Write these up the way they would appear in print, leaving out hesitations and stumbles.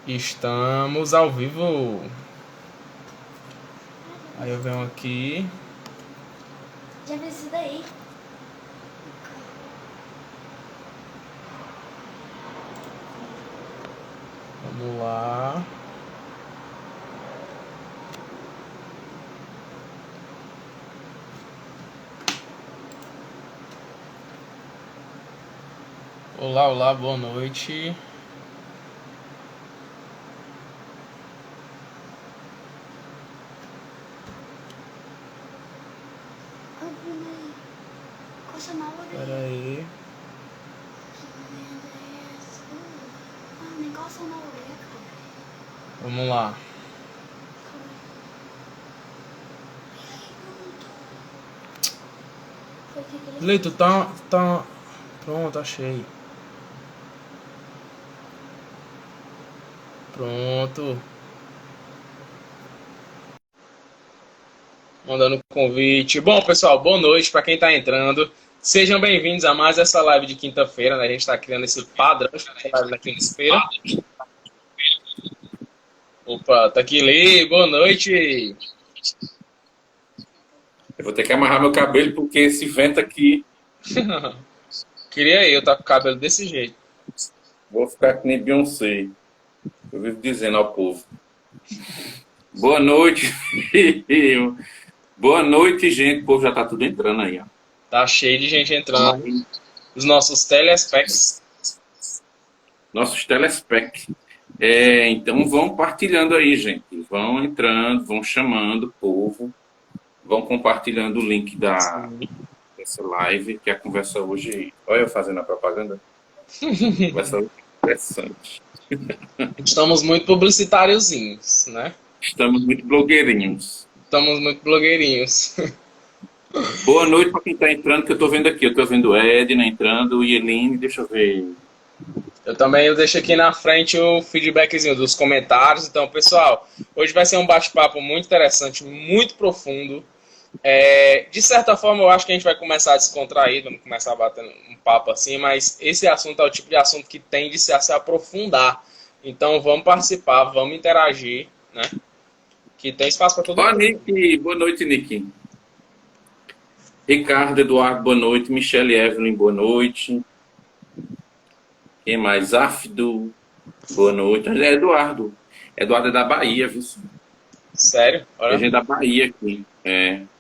Estamos ao vivo. Aí eu venho aqui. Já vi isso daí. Vamos lá. Olá, olá, boa noite. Pera aí. Vamos lá. Leito, tá. Pronto, achei. Pronto. Mandando convite. Bom, pessoal, boa noite para quem está entrando. Sejam bem-vindos a mais essa live de quinta-feira, né? A gente está criando esse padrão de live na quinta-feira. Opa, tá aqui, Lê, boa noite. Eu vou ter que amarrar meu cabelo porque esse vento aqui... Queria eu estar com o cabelo desse jeito. Vou ficar que nem Beyoncé. Eu vivo dizendo ao povo. Boa noite. Boa noite, gente. O povo já tá tudo entrando aí, ó. Tá cheio de gente entrando. Os nossos telespecs. Nossos telespec. Então vão partilhando aí, gente. Vão entrando, vão chamando o povo. Vão compartilhando o link dessa live, que a conversa hoje... Olha eu fazendo a propaganda. Conversa hoje interessante. Estamos muito publicitáriozinhos, né? Estamos muito blogueirinhos. Estamos muito blogueirinhos. Boa noite para quem está entrando, que eu estou vendo aqui. Eu estou vendo Edna entrando, Yeline, deixa eu ver. Eu deixo aqui na frente o feedbackzinho dos comentários. Então, pessoal, hoje vai ser um bate-papo muito interessante, muito profundo. De certa forma, eu acho que a gente vai começar a descontrair, vamos começar a bater um papo assim, mas esse assunto é o tipo de assunto que tende a se aprofundar. Então, vamos participar, vamos interagir, né? Que tem espaço para todo mundo. Nick, boa noite, Nick. Ricardo, Eduardo, boa noite. Michelle Evelyn, boa noite. Quem mais? Afdo, boa noite. É Eduardo. Eduardo é da Bahia, viu? Sério? Olha. A gente é da Bahia aqui.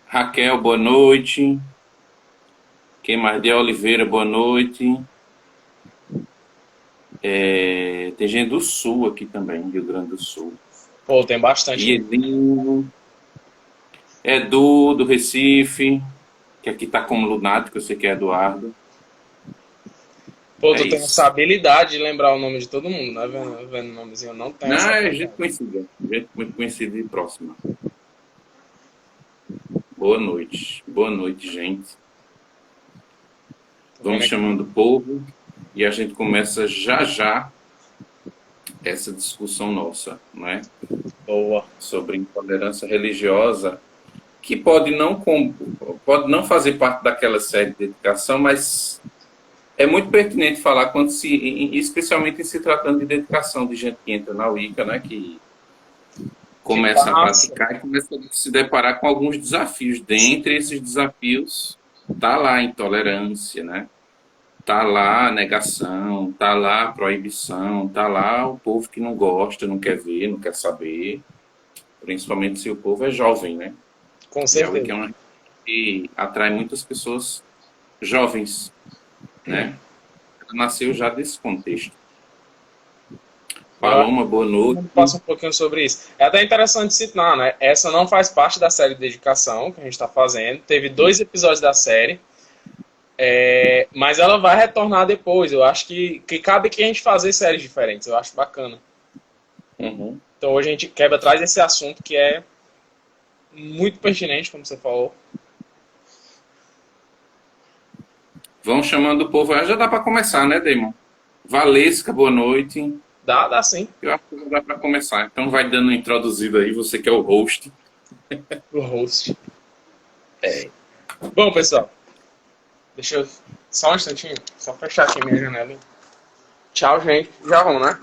Raquel, boa noite. Quem mais? De Oliveira, boa noite. Tem gente do Sul aqui também, Rio Grande do Sul. Pô, tem bastante. Edinho. Edu, do Recife. Que aqui tá como lunático, eu sei que é Eduardo. Pô, tu tem essa habilidade de lembrar o nome de todo mundo, né? Vendo o nomezinho, não tem. Não, é gente conhecida. Gente muito conhecida e próxima. Boa noite. Boa noite, gente. Vamos chamando o povo e a gente começa já essa discussão nossa, né? Boa. Sobre intolerância religiosa, que pode não fazer parte daquela série de dedicação, mas é muito pertinente falar especialmente em se tratando de dedicação de gente que entra na Wicca, né? Que começa a praticar e começa a se deparar com alguns desafios. Dentre esses desafios, tá lá a intolerância, né? Tá lá a negação, tá lá a proibição, tá lá o povo que não gosta, não quer ver, não quer saber, principalmente se o povo é jovem, né? Com certeza. Que é uma que atrai muitas pessoas jovens, né? Nasceu já desse contexto. Paloma, boa noite. Passa um pouquinho sobre isso. É até interessante citar, né? Essa não faz parte da série de dedicação que a gente está fazendo. Teve 2 episódios da série. Mas ela vai retornar depois. Eu acho que cabe que a gente fazer séries diferentes. Eu acho bacana. Uhum. Então hoje a gente traz esse assunto que é muito pertinente, como você falou. Vão chamando o povo. Já dá para começar, né, Damon? Valesca, boa noite. Dá sim. Eu acho que já dá para começar. Então vai dando uma introduzida aí, você que é o host. O host. Bom, pessoal. Deixa eu... Só um instantinho. Só fechar aqui minha janela. Tchau, gente. Já vamos, né?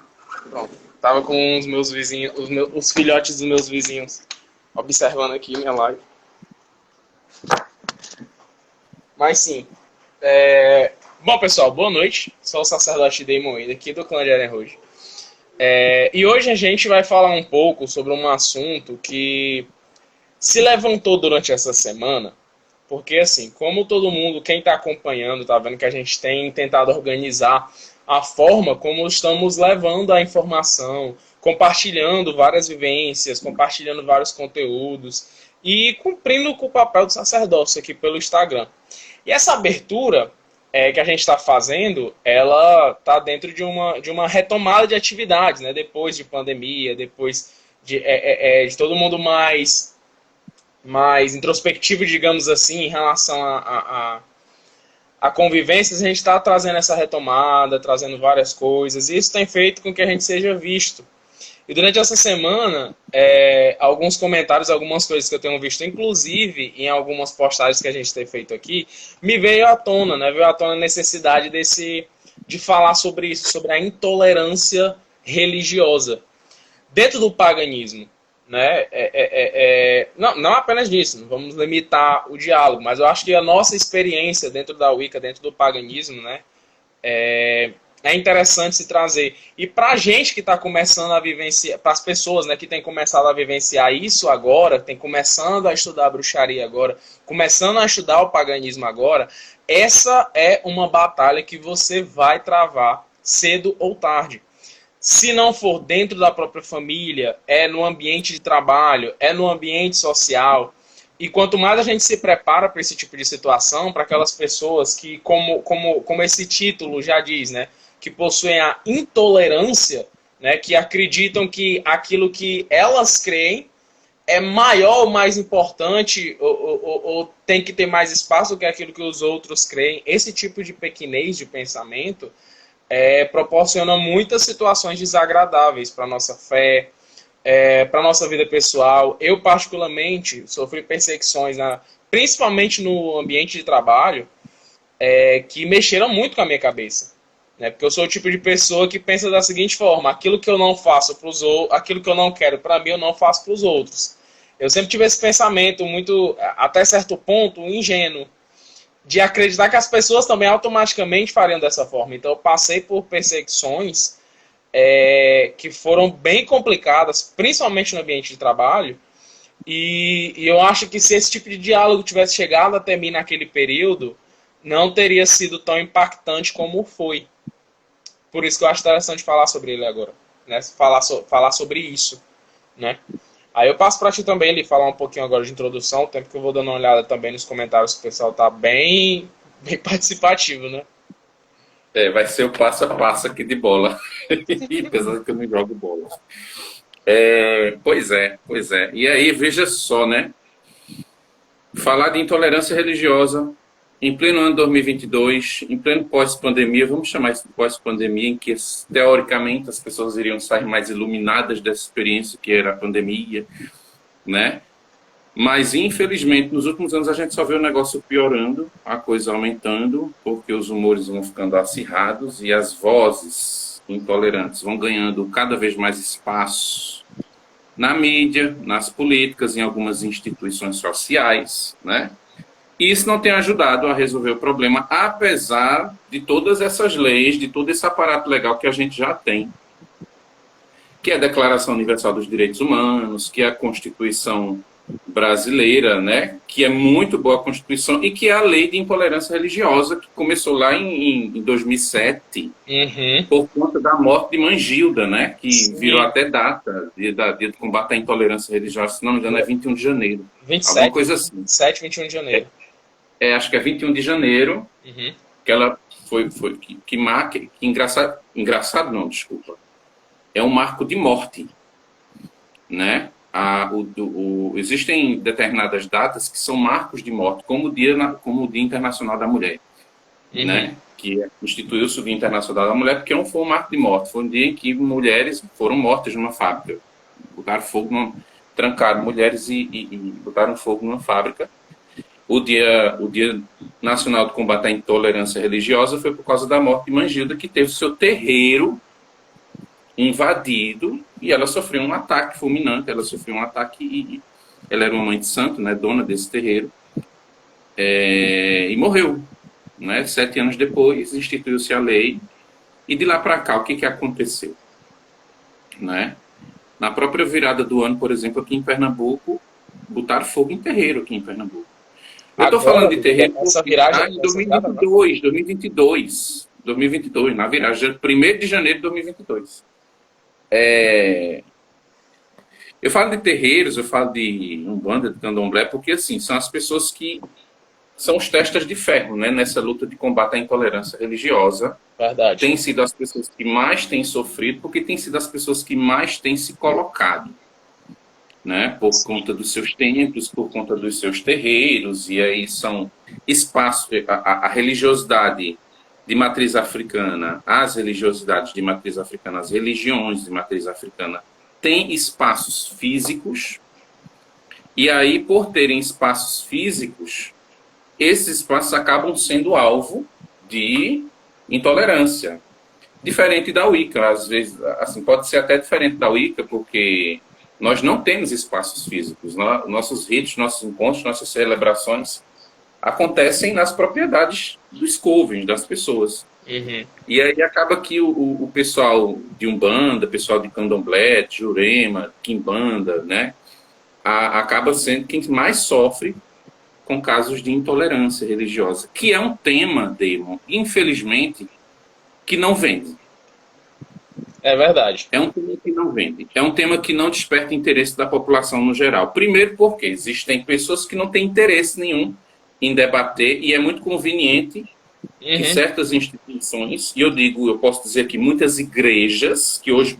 Pronto. Tava com os meus vizinhos, os filhotes dos meus vizinhos observando aqui minha live. Mas sim. Bom, pessoal, boa noite. Sou o sacerdote Damon Wade, aqui do clã de Erenhold. E hoje a gente vai falar um pouco sobre um assunto que se levantou durante essa semana, porque assim, como todo mundo, quem está acompanhando, está vendo que a gente tem tentado organizar a forma como estamos levando a informação, compartilhando várias vivências, compartilhando vários conteúdos e cumprindo com o papel do sacerdócio aqui pelo Instagram. E essa abertura que a gente está fazendo, ela está dentro de uma retomada de atividades, né? Depois de pandemia, depois de todo mundo mais introspectivo, digamos assim, em relação a convivências, a gente está trazendo essa retomada, trazendo várias coisas, e isso tem feito com que a gente seja visto. E durante essa semana, alguns comentários, algumas coisas que eu tenho visto, inclusive em algumas postagens que a gente tem feito aqui, me veio à tona, né? Veio à tona a necessidade de falar sobre isso, sobre a intolerância religiosa dentro do paganismo. Né? Não apenas nisso, não vamos limitar o diálogo, mas eu acho que a nossa experiência dentro da Wicca, dentro do paganismo, né, é interessante se trazer. E para a gente que está começando a vivenciar, para as pessoas, né, que têm começado a vivenciar isso agora, tem começando a estudar a bruxaria agora, começando a estudar o paganismo agora, essa é uma batalha que você vai travar cedo ou tarde. Se não for dentro da própria família, é no ambiente de trabalho, é no ambiente social. E quanto mais a gente se prepara para esse tipo de situação, para aquelas pessoas que, como esse título já diz, né, que possuem a intolerância, né, que acreditam que aquilo que elas creem é maior ou mais importante, ou tem que ter mais espaço do que aquilo que os outros creem. Esse tipo de pequenez de pensamento proporciona muitas situações desagradáveis para a nossa fé, para a nossa vida pessoal. Eu, particularmente, sofri perseguições, principalmente no ambiente de trabalho, que mexeram muito com a minha cabeça. Né? Porque eu sou o tipo de pessoa que pensa da seguinte forma: aquilo que eu não faço para os outros, aquilo que eu não quero para mim, eu não faço para os outros. Eu sempre tive esse pensamento muito, até certo ponto, ingênuo, de acreditar que as pessoas também automaticamente fariam dessa forma. Então eu passei por perseguições que foram bem complicadas, principalmente no ambiente de trabalho, e eu acho que se esse tipo de diálogo tivesse chegado até mim naquele período, não teria sido tão impactante como foi. Por isso que eu acho interessante falar sobre ele agora, né? Falar sobre isso, né? Aí eu passo para ti também, ele falar um pouquinho agora de introdução, o tempo que eu vou dando uma olhada também nos comentários, que o pessoal tá bem participativo, né? Vai ser o passo a passo aqui de bola. Apesar que eu não jogo bola. Pois é. E aí, veja só, né? Falar de intolerância religiosa em pleno ano 2022, em pleno pós-pandemia, vamos chamar isso de pós-pandemia, em que, teoricamente, as pessoas iriam sair mais iluminadas dessa experiência que era a pandemia, né? Mas, infelizmente, nos últimos anos a gente só vê o negócio piorando, a coisa aumentando, porque os humores vão ficando acirrados e as vozes intolerantes vão ganhando cada vez mais espaço na mídia, nas políticas, em algumas instituições sociais, né? E isso não tem ajudado a resolver o problema, apesar de todas essas leis, de todo esse aparato legal que a gente já tem, que é a Declaração Universal dos Direitos Humanos, que é a Constituição brasileira, né, que é muito boa a Constituição, e que é a Lei de Intolerância Religiosa, que começou lá em 2007, por conta da morte de Mangilda, né, que Sim. virou até data de combate à intolerância religiosa, se não me engano é 21 de janeiro. 27, alguma coisa assim. 27, 21 de janeiro. Acho que é 21 de janeiro, que ela que marca, que engraçado não, desculpa, é um marco de morte, né? Existem determinadas datas que são marcos de morte, como o Dia Internacional da Mulher, né? Que instituiu-se o Dia Internacional da Mulher porque não foi um marco de morte, foi um dia em que mulheres foram mortas numa fábrica, botaram fogo, trancaram mulheres e botaram fogo numa fábrica. O Dia Nacional de Combate à Intolerância Religiosa foi por causa da morte de Mangilda, que teve seu terreiro invadido e ela sofreu um ataque fulminante, ela sofreu um ataque e ela era uma mãe de santo, né, dona desse terreiro, e morreu. Né? 7 anos depois, instituiu-se a lei e de lá para cá, o que aconteceu? Né? Na própria virada do ano, por exemplo, aqui em Pernambuco, botaram fogo em terreiro aqui em Pernambuco. Eu estou falando de terreiro essa viragem em 2022, na viragem, 1º de janeiro de 2022. Eu falo de terreiros, eu falo de Umbanda, de Candomblé, porque assim, são as pessoas que são os testas de ferro, né, nessa luta de combate à intolerância religiosa. Verdade. Têm sido as pessoas que mais têm sofrido, porque têm sido as pessoas que mais têm se colocado, né, por conta dos seus templos, por conta dos seus terreiros, e aí são espaços, a religiosidade de matriz africana, as religiosidades de matriz africana, as religiões de matriz africana, têm espaços físicos, e aí, por terem espaços físicos, esses espaços acabam sendo alvo de intolerância. Diferente da Wicca, às vezes, assim, pode ser até diferente da Wicca, porque nós não temos espaços físicos. Nossos ritos, nossos encontros, nossas celebrações acontecem nas propriedades dos covens, das pessoas. Uhum. E aí acaba que o pessoal de Umbanda, pessoal de Candomblé, de Jurema, Quimbanda, né, acaba sendo quem mais sofre com casos de intolerância religiosa, que é um tema, Damon, infelizmente, que não vende. É verdade. É um tema que não vende. É um tema que não desperta interesse da população no geral. Primeiro porque existem pessoas que não têm interesse nenhum em debater e é muito conveniente que certas instituições, e eu posso dizer que muitas igrejas, que hoje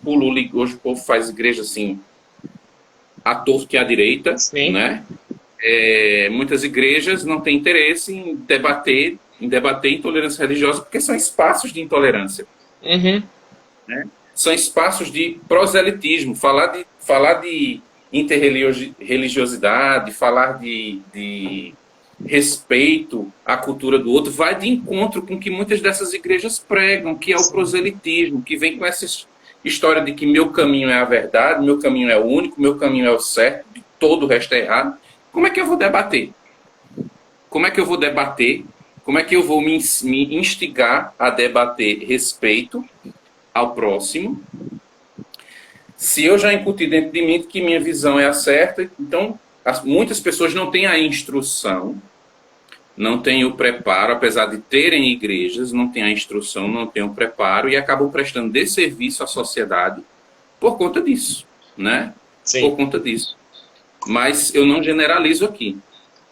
hoje o povo faz igreja assim, à torta e à direita, Sim. né? Muitas igrejas não têm interesse em debater intolerância religiosa porque são espaços de intolerância. Uhum. Né? São espaços de proselitismo. Falar de interreligiosidade, falar de respeito à cultura do outro, vai de encontro com o que muitas dessas igrejas pregam, que é o proselitismo, que vem com essa história de que meu caminho é a verdade, meu caminho é o único, meu caminho é o certo, todo o resto é errado. Como é que eu vou debater? Como é que eu vou debater? Como é que eu vou me instigar a debater respeito ao próximo? Se eu já incuti dentro de mim que minha visão é a certa, então muitas pessoas não têm a instrução, não têm o preparo, apesar de terem igrejas, não têm a instrução, não têm o preparo e acabam prestando desserviço à sociedade por conta disso, né? Sim. Por conta disso. Mas eu não generalizo aqui.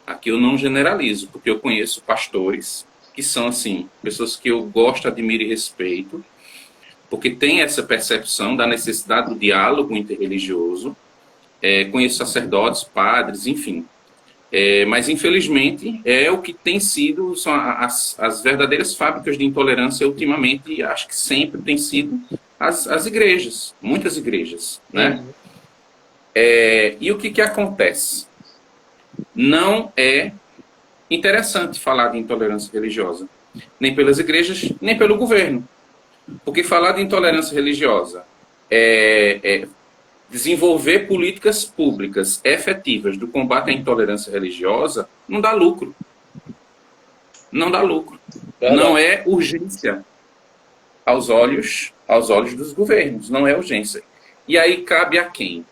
Aqui eu não generalizo, porque eu conheço pastores que são, assim, pessoas que eu gosto, admiro e respeito, porque tem essa percepção da necessidade do diálogo interreligioso. Conheço sacerdotes, padres, enfim. Mas, infelizmente, é o que tem sido, são as verdadeiras fábricas de intolerância ultimamente, e acho que sempre tem sido as igrejas, muitas igrejas, né? E o que acontece? Não é interessante falar de intolerância religiosa, nem pelas igrejas, nem pelo governo. Porque falar de intolerância religiosa desenvolver políticas públicas efetivas do combate à intolerância religiosa não dá lucro. Não dá lucro. Verdade. Não é urgência aos olhos dos governos, não é urgência. E aí cabe a quem?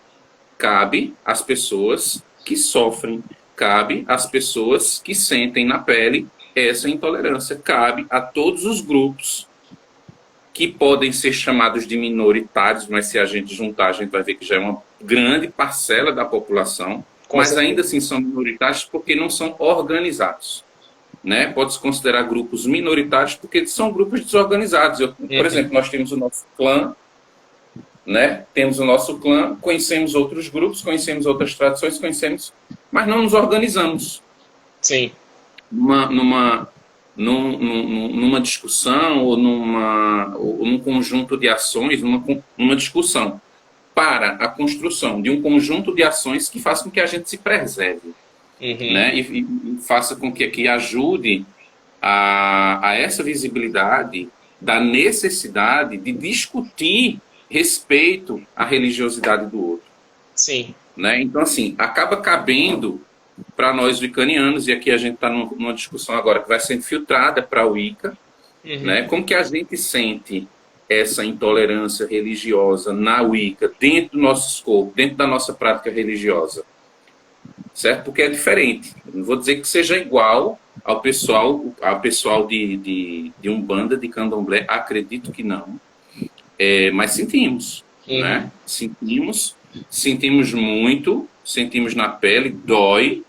Cabe às pessoas que sofrem, cabe às pessoas que sentem na pele essa intolerância, cabe a todos os grupos que podem ser chamados de minoritários, mas se a gente juntar, a gente vai ver que já é uma grande parcela da população, mas ainda assim são minoritários porque não são organizados. Né? Pode-se considerar grupos minoritários porque são grupos desorganizados. Por exemplo, nós temos o nosso clã, né? Temos o nosso clã, conhecemos outros grupos, conhecemos outras tradições, mas não nos organizamos. Sim. Numa discussão ou num conjunto de ações, numa discussão para a construção de um conjunto de ações que façam com que a gente se preserve, né? E faça com que ajude a essa visibilidade da necessidade de discutir respeito à religiosidade do outro. Sim. Né? Então, assim, acaba cabendo para nós wiccanianos, e aqui a gente está numa discussão agora que vai ser filtrada para a Wicca, né? Como que a gente sente essa intolerância religiosa na Wicca, dentro do nosso escopo, dentro da nossa prática religiosa? Certo? Porque é diferente. Não vou dizer que seja igual ao pessoal de Umbanda, de Candomblé, acredito que não. Mas sentimos, né? Sentimos muito, sentimos na pele, dói,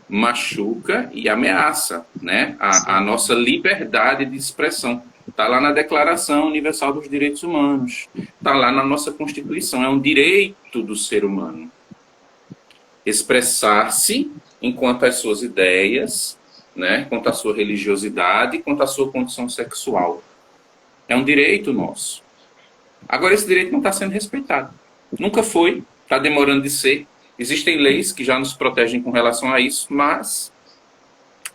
machuca e ameaça, né? A nossa liberdade de expressão. Está lá na Declaração Universal dos Direitos Humanos, está lá na nossa Constituição, é um direito do ser humano expressar-se enquanto as suas ideias, né? Quanto à sua religiosidade, quanto à sua condição sexual. É um direito nosso. Agora, esse direito não está sendo respeitado. Nunca foi, está demorando de ser. Existem leis que já nos protegem com relação a isso, mas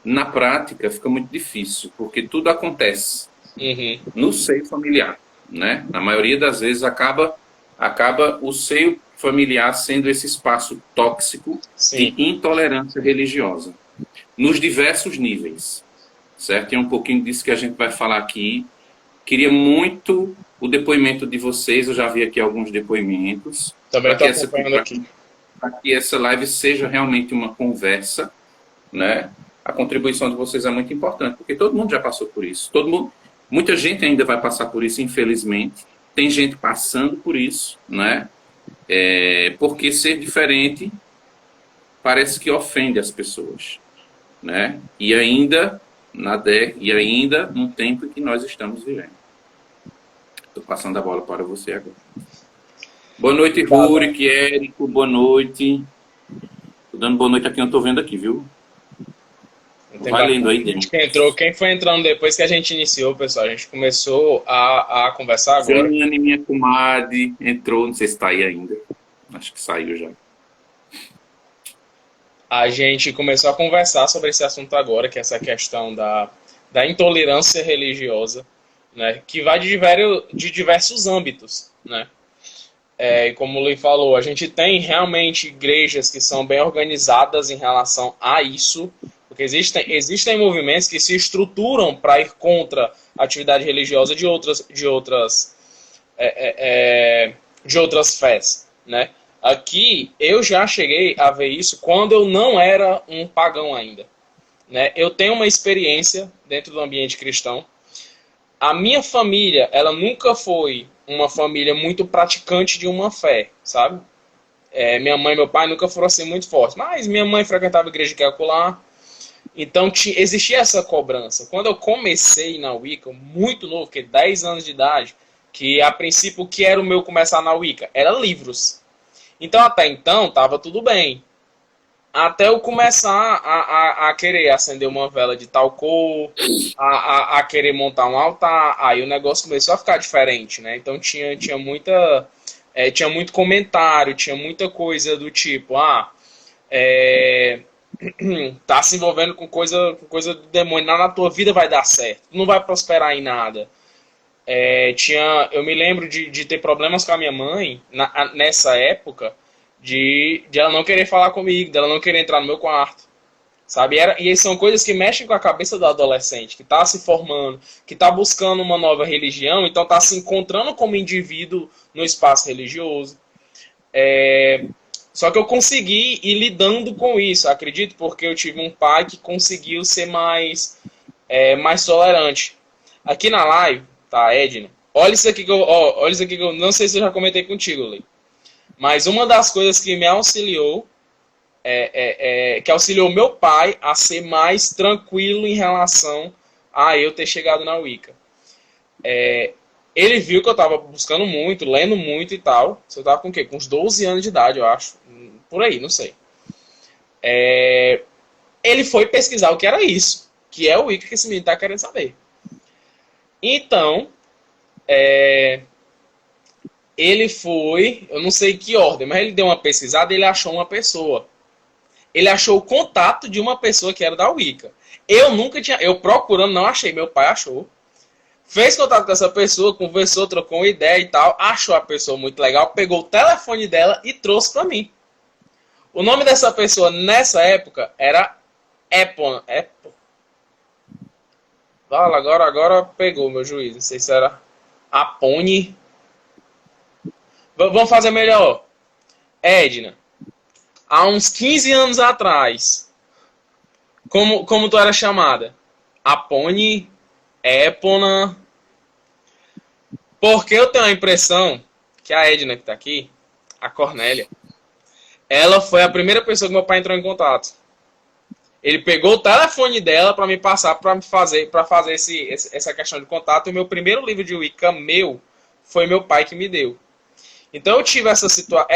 na prática fica muito difícil, porque tudo acontece no seio familiar, né? Na maioria das vezes acaba o seio familiar sendo esse espaço tóxico de intolerância religiosa, nos diversos níveis, certo? E é um pouquinho disso que a gente vai falar aqui. Queria muito o depoimento de vocês, eu já vi aqui alguns depoimentos. Também estou acompanhando aqui. Para que essa live seja realmente uma conversa, né? A contribuição de vocês é muito importante, porque todo mundo já passou por isso. Muita gente ainda vai passar por isso, infelizmente. Tem gente passando por isso, né? Porque ser diferente parece que ofende as pessoas, né? E ainda num tempo em que nós estamos vivendo. Estou passando a bola para você agora. Boa noite, Rurik, Érico, boa noite. Estou dando boa noite a quem eu estou vendo aqui, viu? Vai lendo aí dentro. Quem foi entrando depois que a gente iniciou, pessoal? A gente começou a conversar agora. Jane, minha comadre, entrou, não sei se está aí ainda. Acho que saiu já. A gente começou a conversar sobre esse assunto agora, que é essa questão da intolerância religiosa, né? Que vai de diversos âmbitos, né? Como o Lee falou, a gente tem realmente igrejas que são bem organizadas em relação a isso, porque existem movimentos que se estruturam para ir contra a atividade religiosa de outras fés, né? Aqui, eu já cheguei a ver isso quando eu não era um pagão ainda, né? Eu tenho uma experiência dentro do ambiente cristão. A minha família, ela nunca foi uma família muito praticante de uma fé, sabe? Minha mãe e meu pai nunca foram assim muito fortes, mas minha mãe frequentava a igreja que acolá. Então existia essa cobrança. Quando eu comecei na Wicca, muito novo, que 10 anos de idade, que a princípio o que era o meu começar na Wicca? Era livros. Então até então estava tudo bem. Até eu começar a querer acender uma vela de tal cor, a querer montar um altar, aí o negócio começou a ficar diferente, né? Então tinha muito comentário, tinha muita coisa do tipo, tá se envolvendo com coisa do demônio, nada na tua vida vai dar certo, não vai prosperar em nada. Eu me lembro de ter problemas com a minha mãe nessa época, de ela não querer falar comigo, de ela não querer entrar no meu quarto, sabe? E são coisas que mexem com a cabeça do adolescente, que está se formando, que está buscando uma nova religião, então está se encontrando como indivíduo no espaço religioso. Só que eu consegui ir lidando com isso, acredito, porque eu tive um pai que conseguiu ser mais tolerante. Aqui na live, tá, Edna? Olha isso aqui que eu não sei se eu já comentei contigo, Lei. Mas uma das coisas que me auxiliou, que auxiliou meu pai a ser mais tranquilo em relação a eu ter chegado na Wicca. Ele viu que eu estava buscando muito, lendo muito e tal. Eu estava com o quê? Com uns 12 anos de idade, eu acho. Por aí, não sei. Ele foi pesquisar o que era isso. Que é o Wicca que esse menino está querendo saber. Então, ele foi, eu não sei que ordem, mas ele deu uma pesquisada e ele achou uma pessoa. Ele achou o contato de uma pessoa que era da Wicca. Eu procurando, não achei, meu pai achou. Fez contato com essa pessoa, conversou, trocou uma ideia e tal, achou a pessoa muito legal, pegou o telefone dela e trouxe para mim. O nome dessa pessoa nessa época era Epona. Fala, agora pegou meu juiz. Não sei se era Apone. Vamos fazer melhor. Edna, há uns 15 anos atrás, como tu era chamada? Apone, Epona. Porque eu tenho a impressão que a Edna que tá aqui, a Cornélia, ela foi a primeira pessoa que meu pai entrou em contato. Ele pegou o telefone dela para me passar para fazer essa questão de contato. E o meu primeiro livro de Wicca foi meu pai que me deu. Então eu tive essa situação,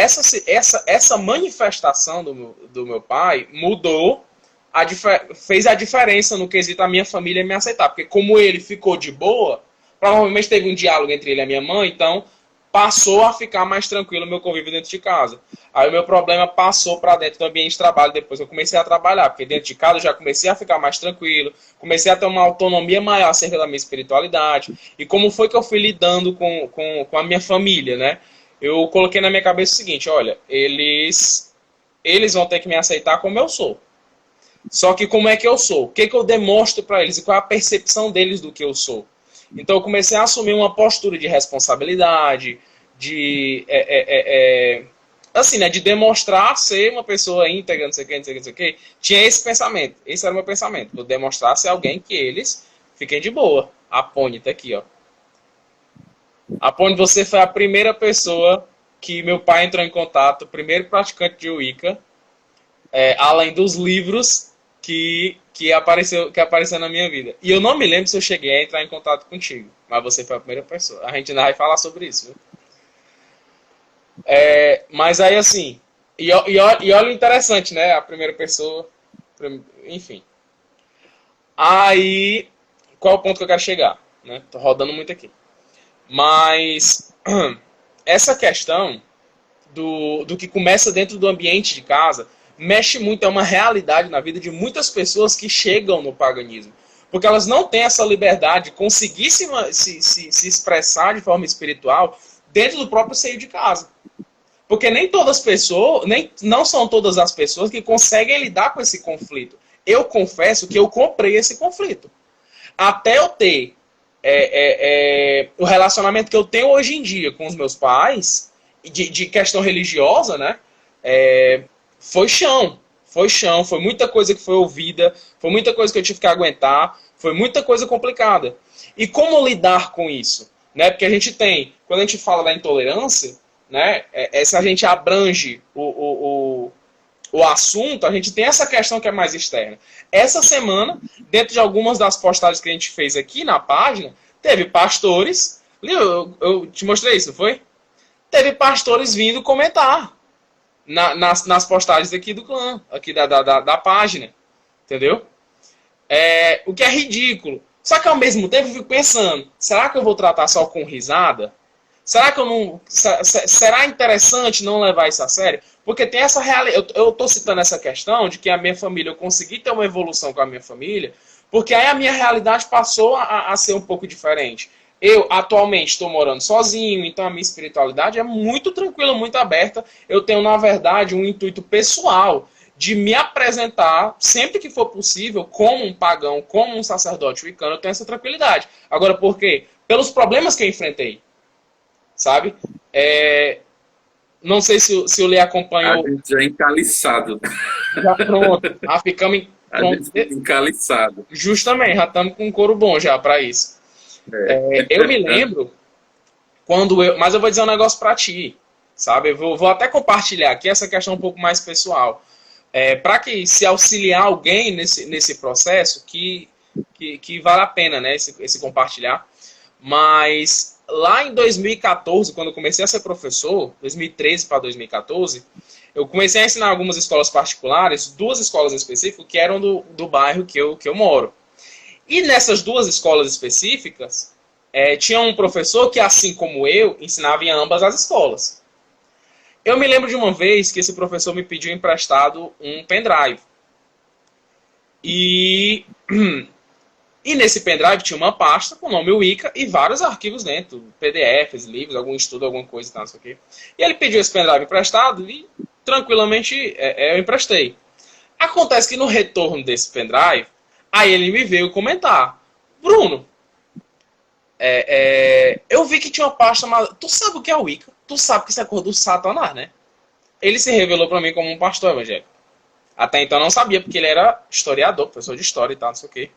essa manifestação do meu pai mudou, fez a diferença no quesito a minha família me aceitar. Porque como ele ficou de boa, provavelmente teve um diálogo entre ele e a minha mãe, então passou a ficar mais tranquilo o meu convívio dentro de casa. Aí o meu problema passou para dentro do ambiente de trabalho depois que eu comecei a trabalhar, porque dentro de casa eu já comecei a ficar mais tranquilo, comecei a ter uma autonomia maior acerca da minha espiritualidade. E como foi que eu fui lidando com a minha família, né? Eu coloquei na minha cabeça o seguinte, olha, eles vão ter que me aceitar como eu sou. Só que como é que eu sou? O que eu demonstro para eles? E qual é a percepção deles do que eu sou? Então eu comecei a assumir uma postura de responsabilidade, de assim, né, de demonstrar ser uma pessoa íntegra, não sei o que, não sei o que, não sei o que. Tinha esse pensamento, esse era o meu pensamento. Vou demonstrar ser alguém que eles fiquem de boa. A Pony tá aqui, ó. A Pony, você foi a primeira pessoa que meu pai entrou em contato, o primeiro praticante de Wicca, além dos livros que apareceu na minha vida. E eu não me lembro se eu cheguei a entrar em contato contigo, mas você foi a primeira pessoa. A gente ainda vai falar sobre isso, viu? Mas aí assim, e olha o interessante, né? A primeira pessoa, enfim. Aí, qual é o ponto que eu quero chegar? Né? Tô rodando muito aqui. Mas essa questão do que começa dentro do ambiente de casa mexe muito, é uma realidade na vida de muitas pessoas que chegam no paganismo. Porque elas não têm essa liberdade de conseguir se expressar de forma espiritual dentro do próprio seio de casa. Porque nem todas as pessoas, não são todas as pessoas que conseguem lidar com esse conflito. Eu confesso que eu comprei esse conflito. Até eu ter o relacionamento que eu tenho hoje em dia com os meus pais, de questão religiosa, né? Foi chão, foi muita coisa que foi ouvida, foi muita coisa que eu tive que aguentar, foi muita coisa complicada. E como lidar com isso? Né? Porque a gente tem, quando a gente fala da intolerância, né? Se a gente abrange o assunto, a gente tem essa questão que é mais externa. Essa semana, dentro de algumas das postagens que a gente fez aqui na página, teve pastores, eu te mostrei isso, não foi? Teve pastores vindo comentar nas postagens aqui do clã, aqui da página, entendeu? O que é ridículo. Só que ao mesmo tempo eu fico pensando, será que eu vou tratar só com risada? Será que eu não... Será interessante não levar isso a sério? Porque tem essa realidade. Eu estou citando essa questão de que a minha família, eu consegui ter uma evolução com a minha família, porque aí a minha realidade passou a ser um pouco diferente. Eu, atualmente, estou morando sozinho, então a minha espiritualidade é muito tranquila, muito aberta. Eu tenho, na verdade, um intuito pessoal de me apresentar, sempre que for possível, como um pagão, como um sacerdote wicano. Eu tenho essa tranquilidade. Agora, por quê? Pelos problemas que eu enfrentei. Sabe? Não sei se o Lê acompanhou. A gente já é encaliçado. Já pronto. Ficamos encaliçado. Justamente, já estamos com um couro bom já para isso. Eu me lembro mas eu vou dizer um negócio para ti, sabe? Eu vou até compartilhar aqui essa questão um pouco mais pessoal. Para que se auxiliar alguém nesse processo, que vale a pena, né, esse compartilhar. Mas lá em 2014, quando eu comecei a ser professor, 2013 para 2014, eu comecei a ensinar algumas escolas particulares, 2 escolas específicas, que eram do bairro que eu moro. E nessas 2 escolas específicas, tinha um professor que, assim como eu, ensinava em ambas as escolas. Eu me lembro de uma vez que esse professor me pediu emprestado um pendrive. E E nesse pendrive tinha uma pasta com o nome Wicca e vários arquivos dentro, PDFs, livros, algum estudo, alguma coisa e tal, não sei o quê. E ele pediu esse pendrive emprestado e tranquilamente eu emprestei. Acontece que no retorno desse pendrive, aí ele me veio comentar: Bruno, eu vi que tinha uma pasta chamada... Tu sabe o que é o Wicca? Tu sabe que isso é coisa do Satanás, né? Ele se revelou para mim como um pastor evangélico. Até então eu não sabia, porque ele era historiador, professor de história e tal, não sei o quê.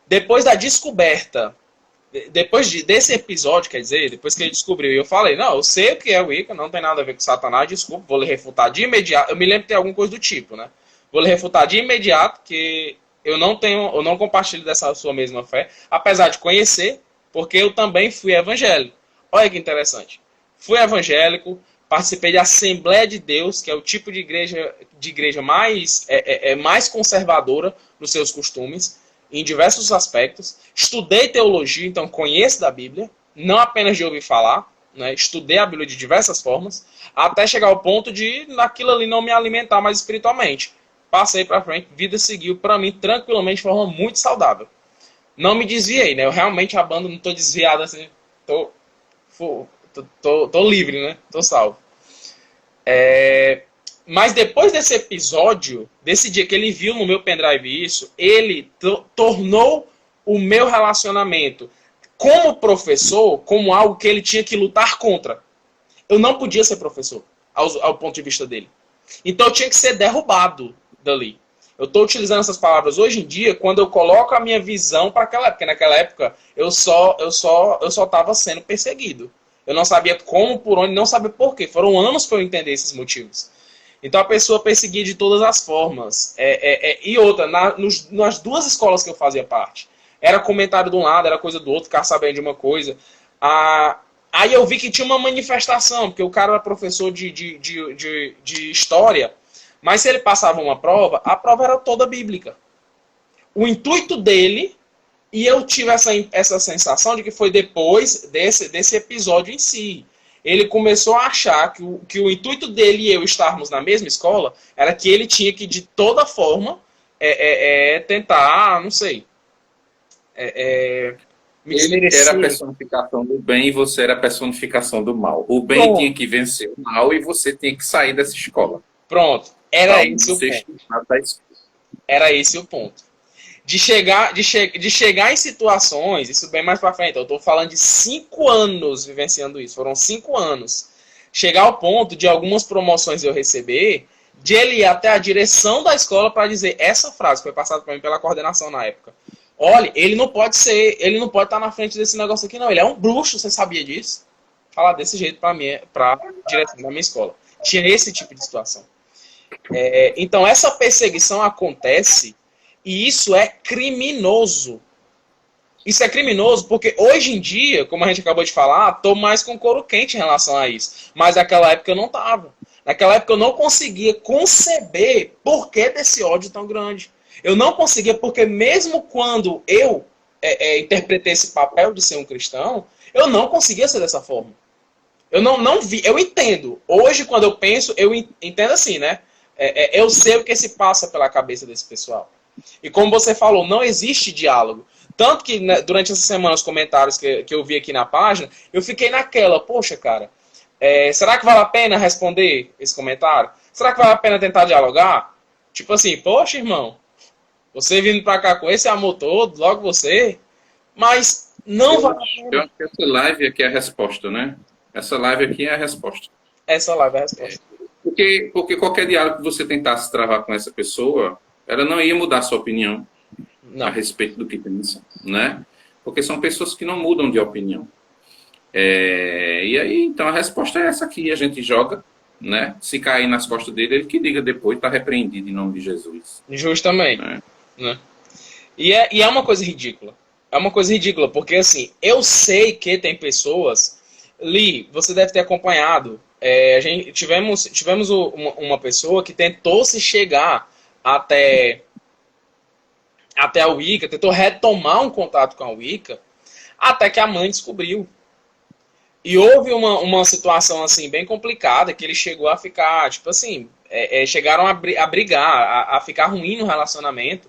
Depois da descoberta, desse episódio, quer dizer, depois que ele descobriu, eu falei: não, eu sei o que é o Wicca, não tem nada a ver com Satanás, desculpa, vou lhe refutar de imediato. Eu me lembro de ter alguma coisa do tipo, né? Vou lhe refutar de imediato que eu não compartilho dessa sua mesma fé, apesar de conhecer, porque eu também fui evangélico. Olha que interessante. Fui evangélico, participei de Assembleia de Deus, que é o tipo de igreja mais, mais conservadora nos seus costumes, em diversos aspectos. Estudei teologia, então conheço da Bíblia, não apenas de ouvir falar, né? Estudei a Bíblia de diversas formas, até chegar ao ponto de, naquilo ali, não me alimentar mais espiritualmente. Passei para frente, vida seguiu para mim tranquilamente, de forma muito saudável. Não me desviei, né? Eu realmente, a banda, não estou desviado assim, tô livre, né? Tô salvo. Mas depois desse episódio, desse dia que ele viu no meu pendrive isso, ele tornou o meu relacionamento como professor como algo que ele tinha que lutar contra. Eu não podia ser professor, ao ponto de vista dele. Então eu tinha que ser derrubado dali. Eu estou utilizando essas palavras hoje em dia quando eu coloco a minha visão para aquela época. Naquela época eu só estava sendo perseguido. Eu não sabia como, por onde, não sabia por quê. Foram anos para eu entender esses motivos. Então a pessoa perseguia de todas as formas. E outra, nas duas escolas que eu fazia parte, era comentário de um lado, era coisa do outro, ficar sabendo de uma coisa. Aí eu vi que tinha uma manifestação, porque o cara era professor de história, mas se ele passava uma prova, a prova era toda bíblica. O intuito dele, e eu tive essa sensação de que foi depois desse episódio em si. Ele começou a achar que o intuito dele e eu estarmos na mesma escola era que ele tinha que, de toda forma, tentar, não sei... Ele era a personificação do bem e você era a personificação do mal. O bem tinha que vencer o mal e você tinha que sair dessa escola. Pronto. Era esse o ponto. Era esse o ponto. De chegar em situações, isso bem mais pra frente, eu estou falando de 5 anos vivenciando isso, foram 5 anos. Chegar ao ponto de algumas promoções eu receber, de ele ir até a direção da escola para dizer essa frase, que foi passada para mim pela coordenação na época. Olha, ele não pode estar na frente desse negócio aqui não, ele é um bruxo, você sabia disso? Falar desse jeito para direção da minha escola. Tinha esse tipo de situação. Então essa perseguição acontece e isso é criminoso. Isso é criminoso porque hoje em dia, como a gente acabou de falar, estou mais com couro quente em relação a isso. Mas naquela época eu não estava. Naquela época eu não conseguia conceber por que desse ódio tão grande. Eu não conseguia porque mesmo quando eu interpretei esse papel de ser um cristão, eu não conseguia ser dessa forma. Eu não vi, eu entendo. Hoje, quando eu penso, eu entendo assim, né? Eu sei o que se passa pela cabeça desse pessoal. E como você falou, não existe diálogo. Tanto que, né, durante essa semana, os comentários que eu vi aqui na página, eu fiquei naquela, poxa, cara, será que vale a pena responder esse comentário? Será que vale a pena tentar dialogar? Tipo assim, poxa, irmão, você vindo pra cá com esse amor todo, logo você, mas não vale a pena. Eu acho que essa live aqui é a resposta, né? Essa live aqui é a resposta. Essa live é a resposta. Porque qualquer diálogo que você tentasse travar com essa pessoa, ela não ia mudar a sua opinião a respeito do que pensa, né? Porque são pessoas que não mudam de opinião. E aí, então, a resposta é essa aqui. A gente joga, né? Se cair nas costas dele, ele que diga depois, está repreendido em nome de Jesus. Justamente. Né? E é uma coisa ridícula. É uma coisa ridícula, porque assim, eu sei que tem pessoas... Li, você deve ter acompanhado. Tivemos uma pessoa que tentou se chegar até a Wicca, tentou retomar um contato com a Wicca, até que a mãe descobriu. E houve uma situação assim bem complicada, que ele chegou a ficar, tipo assim, chegaram a brigar, a ficar ruim no relacionamento.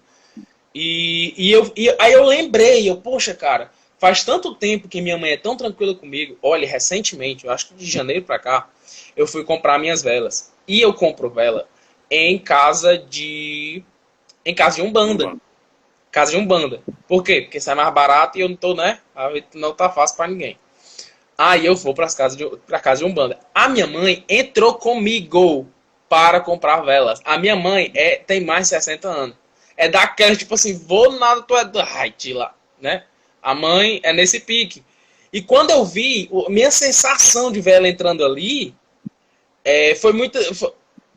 Aí eu lembrei, poxa, cara, faz tanto tempo que minha mãe é tão tranquila comigo. Olha, recentemente, eu acho que de janeiro pra cá, eu fui comprar minhas velas. E eu compro vela em casa de Umbanda. Casa de Umbanda. Por quê? Porque sai mais barato e eu não tô, né? Não tá fácil pra ninguém. Aí eu vou pra casa de Umbanda. A minha mãe entrou comigo para comprar velas. A minha mãe tem mais de 60 anos. É daquela, tipo assim, vou nada, tu é do Haiti lá, né? A mãe é nesse pique. E quando eu vi, minha sensação de ver ela entrando ali, foi muito,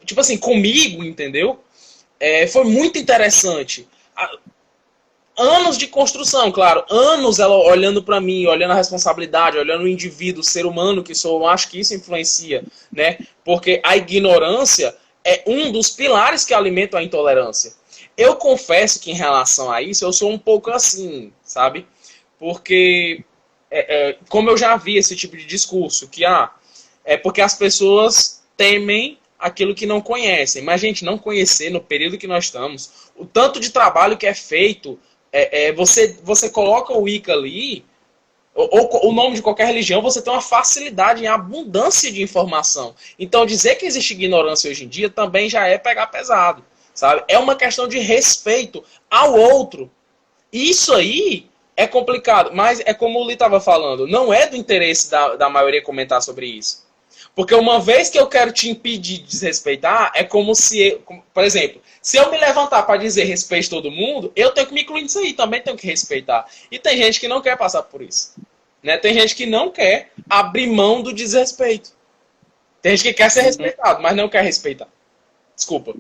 tipo assim, comigo, entendeu? Foi muito interessante. Anos de construção, claro. Anos ela olhando para mim, olhando a responsabilidade, olhando o indivíduo, o ser humano que sou. Eu acho que isso influencia, né? Porque a ignorância é um dos pilares que alimentam a intolerância. Eu confesso que em relação a isso, eu sou um pouco assim, sabe? Porque, como eu já vi esse tipo de discurso, que é porque as pessoas temem aquilo que não conhecem. Mas, gente, não conhecer no período que nós estamos, o tanto de trabalho que é feito, você coloca o Wicca ali, ou o nome de qualquer religião, você tem uma facilidade em abundância de informação. Então, dizer que existe ignorância hoje em dia também já é pegar pesado, sabe? É uma questão de respeito ao outro. Isso aí é complicado, mas é como o Lee estava falando, não é do interesse da maioria comentar sobre isso. Porque uma vez que eu quero te impedir de desrespeitar, é como se, por exemplo, se eu me levantar para dizer respeito a todo mundo, eu tenho que me incluir nisso aí, também tenho que respeitar. E tem gente que não quer passar por isso. Né? Tem gente que não quer abrir mão do desrespeito. Tem gente que quer ser respeitado, mas não quer respeitar. Desculpa.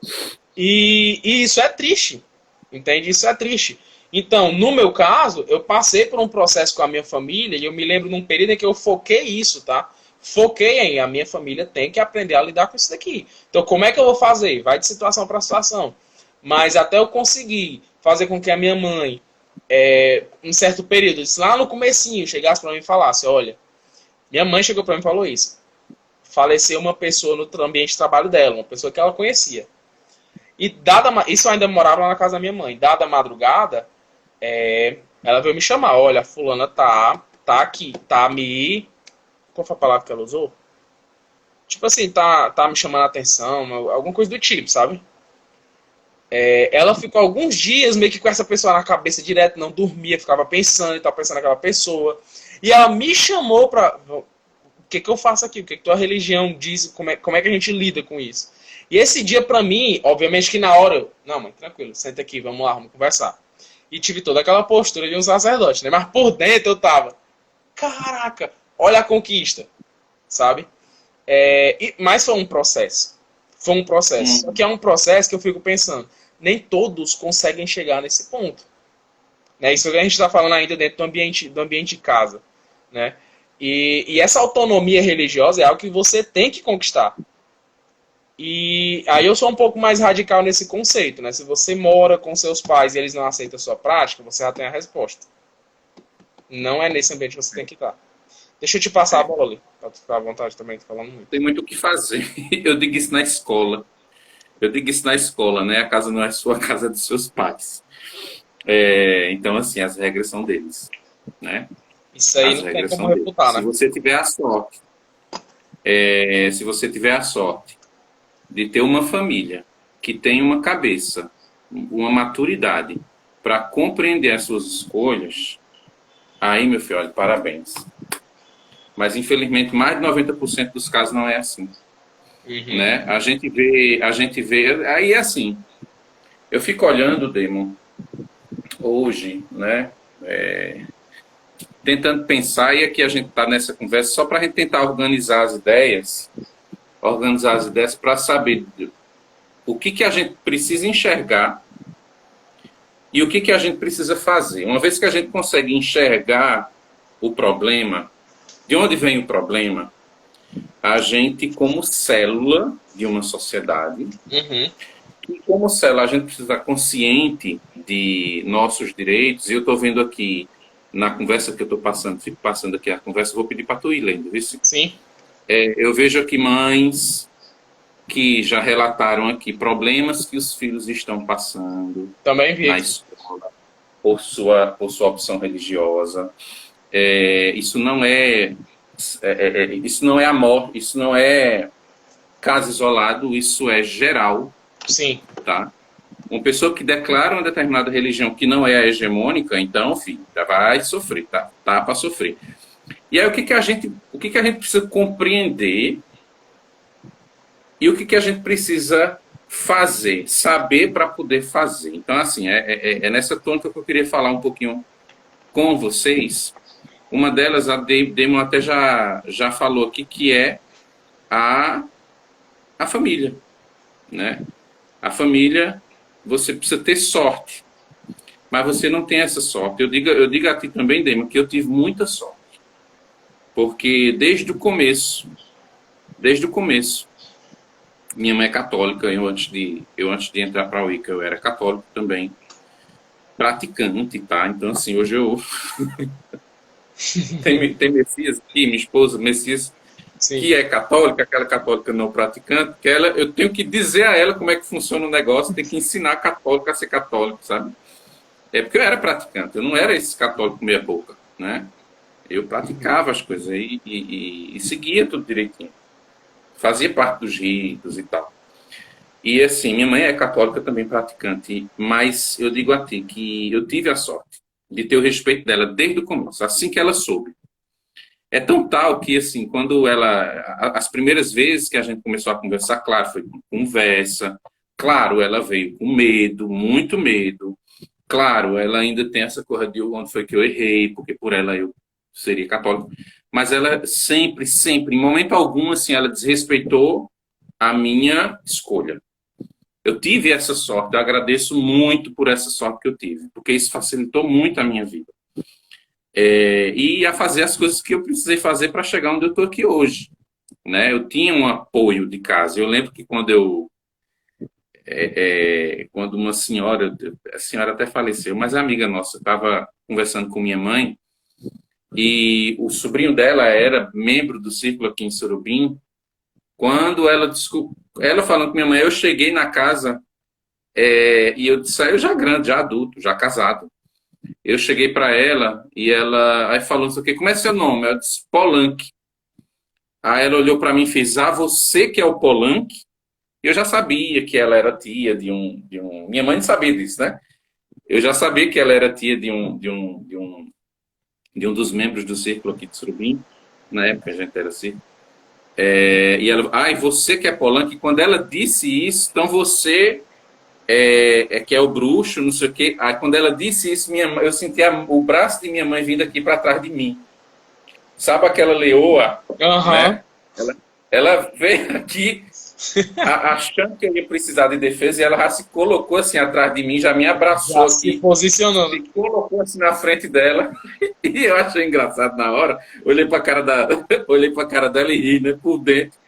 E isso é triste. Entende? Isso é triste. Então, no meu caso, eu passei por um processo com a minha família e eu me lembro num período em que eu foquei isso, tá? Foquei em a minha família tem que aprender a lidar com isso daqui. Então, como é que eu vou fazer? Vai de situação para situação. Mas até eu conseguir fazer com que a minha mãe, um certo período, lá no comecinho, chegasse para mim e falasse, olha, minha mãe chegou para mim e falou isso. Faleceu uma pessoa no ambiente de trabalho dela, uma pessoa que ela conhecia. E isso eu ainda morava lá na casa da minha mãe. Dada a madrugada, ela veio me chamar. Olha, a fulana tá aqui, tá me... Qual foi a palavra que ela usou? Tipo assim, tá me chamando a atenção, alguma coisa do tipo, sabe? Ela ficou alguns dias meio que com essa pessoa na cabeça direto, não dormia, ficava pensando e tal, pensando naquela pessoa. E ela me chamou pra... O que eu faço aqui? O que tua religião diz? Como é que a gente lida com isso? E esse dia pra mim, obviamente que na hora... Não, mãe, tranquilo, senta aqui, vamos lá, vamos conversar. E tive toda aquela postura de um sacerdote, né? Mas por dentro eu tava... Caraca, olha a conquista, sabe? Mas foi um processo. Foi um processo. Só que é um processo que eu fico pensando, nem todos conseguem chegar nesse ponto. Né? Isso que a gente está falando ainda dentro do ambiente de casa. Né? E essa autonomia religiosa é algo que você tem que conquistar. E aí eu sou um pouco mais radical nesse conceito. Né? Se você mora com seus pais e eles não aceitam a sua prática, você já tem a resposta. Não é nesse ambiente que você tem que estar. Deixa eu te passar a bola ali, pra tu ficar à vontade também, tô falando muito. Tem muito o que fazer. Eu digo isso na escola. Né? A casa não é sua, a casa é dos seus pais. Então, assim, as regras são deles. Né? Isso aí as não tem como refutar, né? Se você tiver a sorte de ter uma família que tem uma cabeça, uma maturidade para compreender as suas escolhas, aí, meu filho, olha, parabéns. Mas, infelizmente, mais de 90% dos casos não é assim. Uhum. Né? A gente vê... Aí é assim. Eu fico olhando, Damon, hoje, né? Tentando pensar, e aqui a gente está nessa conversa só para a gente tentar organizar as ideias para saber o que a gente precisa enxergar e o que a gente precisa fazer. Uma vez que a gente consegue enxergar o problema, de onde vem o problema, a gente, como célula de uma sociedade, e como célula, a gente precisa estar consciente de nossos direitos. E eu estou vendo aqui, na conversa que eu estou passando, fico passando aqui a conversa, vou pedir para tu ir lendo, viu? Sim. Eu vejo aqui mães que já relataram aqui problemas que os filhos estão passando também vi na escola. por sua opção religiosa. Isso não é, isso não é amor, isso não é caso isolado, isso é geral. Sim. Tá? Uma pessoa que declara uma determinada religião que não é a hegemônica, então, filho, vai sofrer, tá para sofrer. E aí o que a gente precisa compreender e o que a gente precisa fazer, saber para poder fazer. Então, assim, é nessa tônica que eu queria falar um pouquinho com vocês. Uma delas, a Damon até já falou aqui, que é a família, né? A família, você precisa ter sorte, mas você não tem essa sorte. Eu digo a ti também, Damon, que eu tive muita sorte, porque desde o começo, minha mãe é católica, eu antes de entrar para a Wicca, eu era católico também, praticante, tá? Então, assim, hoje eu... tem Messias aqui, minha esposa, Messias, Sim. que é católica, aquela católica não praticante, que eu tenho que dizer a ela como é que funciona o negócio, tem que ensinar a católica a ser católico, sabe? É porque eu era praticante, eu não era esse católico meia boca, né? Eu praticava as coisas e seguia tudo direitinho. Fazia parte dos ritos e tal. E assim, minha mãe é católica também praticante, mas eu digo a ti que eu tive a sorte de ter o respeito dela desde o começo, assim que ela soube. É tão tal que, assim, quando as primeiras vezes que a gente começou a conversar, claro, foi com conversa, claro, ela veio com medo, muito medo, claro, ela ainda tem essa coisa de onde foi que eu errei, porque por ela eu seria católico, mas ela sempre, em momento algum, assim, ela desrespeitou a minha escolha. Eu tive essa sorte, eu agradeço muito por essa sorte que eu tive, porque isso facilitou muito a minha vida. E a fazer as coisas que eu precisei fazer para chegar onde eu estou aqui hoje, né? Eu tinha um apoio de casa. Eu lembro que quando quando uma senhora, a senhora até faleceu, mas a amiga nossa estava conversando com minha mãe e o sobrinho dela era membro do círculo aqui em Sorobim. Quando ela falando com minha mãe, eu cheguei na casa e eu saí já grande, já adulto, já casado. Eu cheguei para ela e ela aí falou isso aqui, como é seu nome? Eu disse Polanque. Aí ela olhou para mim e fez, você que é o Polanque? Eu já sabia que ela era tia de um... Minha mãe não sabia disso, né? Eu já sabia que ela era tia de um dos membros do círculo aqui de Surubim. Na época a gente era assim. E ela, você que é Polanque? Quando ela disse isso, então você que é o bruxo, não sei o quê. Aí quando ela disse isso, eu senti o braço de minha mãe vindo aqui para trás de mim. Sabe aquela leoa? Uhum. Né? Ela veio aqui achando que eu ia precisar de defesa e ela já se colocou assim atrás de mim, já me abraçou Já aqui. se posicionando. Se colocou assim na frente dela. E eu achei engraçado na hora. Olhei para a cara dela e ri, né? Por dentro.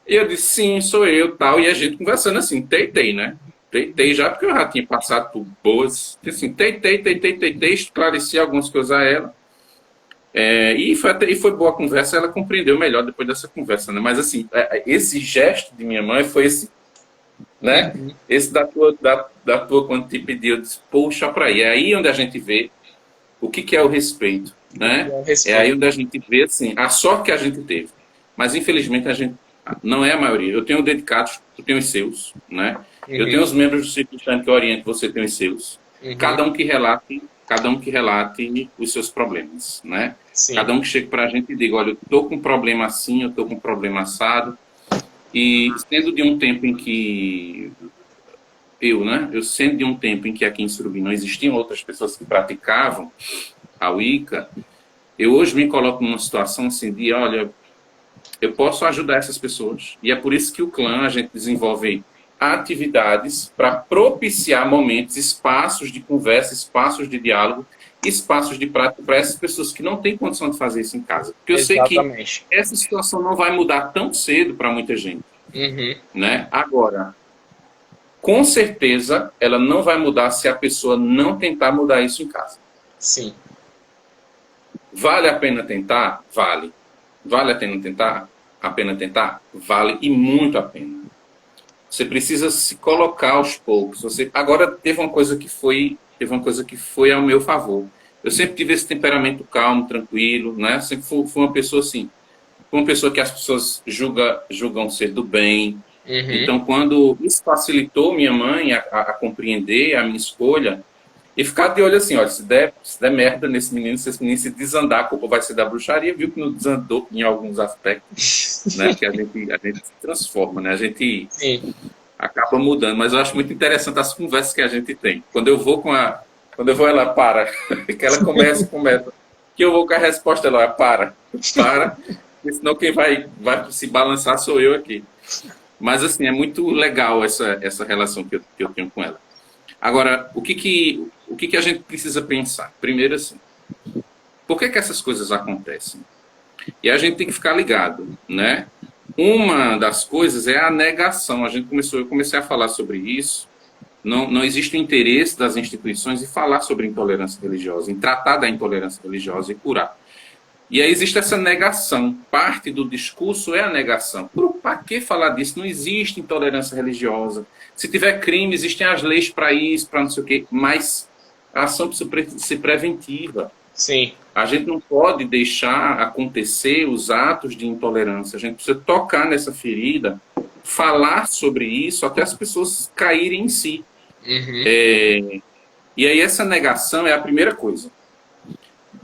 E eu disse, sim, sou eu, tal. E a gente conversando assim, teitei, né? Teitei já, porque eu já tinha passado por boas. Assim, teitei, esclareci algumas coisas a ela. E foi boa a conversa, ela compreendeu melhor depois dessa conversa, né? Mas assim, esse gesto de minha mãe foi esse, né? Uhum. Esse da tua quando te pediu, eu disse, poxa, para aí. É aí onde a gente vê o que é o respeito, né? É aí onde a gente vê, assim, a sorte que a gente teve. Mas infelizmente a gente não é a maioria. Eu tenho dedicados, tu tem os seus, né? Uhum. Eu tenho os membros do Círculo Hispânico Oriente, você tem os seus. Uhum. Cada um que relate os seus problemas, né? Sim. Cada um que chega para a gente e diga, olha, eu estou com um problema assim, eu estou com um problema assado. E sendo de um tempo em que eu sendo de um tempo em que aqui em Surubim não existiam outras pessoas que praticavam a Wicca, eu hoje me coloco numa situação assim de, olha, eu posso ajudar essas pessoas. E é por isso que o clã, a gente desenvolve atividades para propiciar momentos, espaços de conversa, espaços de diálogo, espaços de prática para essas pessoas que não têm condição de fazer isso em casa. Porque eu sei que essa situação não vai mudar tão cedo para muita gente. Uhum. Né? Agora, com certeza, ela não vai mudar se a pessoa não tentar mudar isso em casa. Sim. Vale a pena tentar? Vale. Vale a pena tentar? Vale e muito a pena. Você precisa se colocar aos poucos. Agora, teve uma coisa que foi teve uma coisa que foi ao meu favor. Eu sempre tive esse temperamento calmo, tranquilo, né? Sempre fui uma pessoa assim, uma pessoa que as pessoas julgam ser do bem. Uhum. Então, quando isso facilitou minha mãe a compreender a minha escolha, e ficar de olho assim, olha, se der merda nesse menino, se esse menino se desandar, a culpa vai ser da bruxaria, viu que não desandou em alguns aspectos, né? Que a gente se transforma, né? A gente Sim. acaba mudando, mas eu acho muito interessante as conversas que a gente tem. Quando eu vou, ela para, que ela começa, que eu vou com a resposta, ela para, porque senão quem vai se balançar sou eu aqui. Mas, assim, é muito legal essa relação que eu tenho com ela. Agora, o que a gente precisa pensar? Primeiro, assim, por que essas coisas acontecem? E a gente tem que ficar ligado, né? Uma das coisas é a negação. Eu comecei a falar sobre isso. Não existe o interesse das instituições em falar sobre intolerância religiosa, em tratar da intolerância religiosa e curar. E aí existe essa negação. Parte do discurso é a negação. Para que falar disso? Não existe intolerância religiosa. Se tiver crime, existem as leis para isso, para não sei o quê. Mas a ação precisa ser preventiva. Sim. A gente não pode deixar acontecer os atos de intolerância. A gente precisa tocar nessa ferida, falar sobre isso, até as pessoas caírem em si. Uhum. E aí essa negação é a primeira coisa.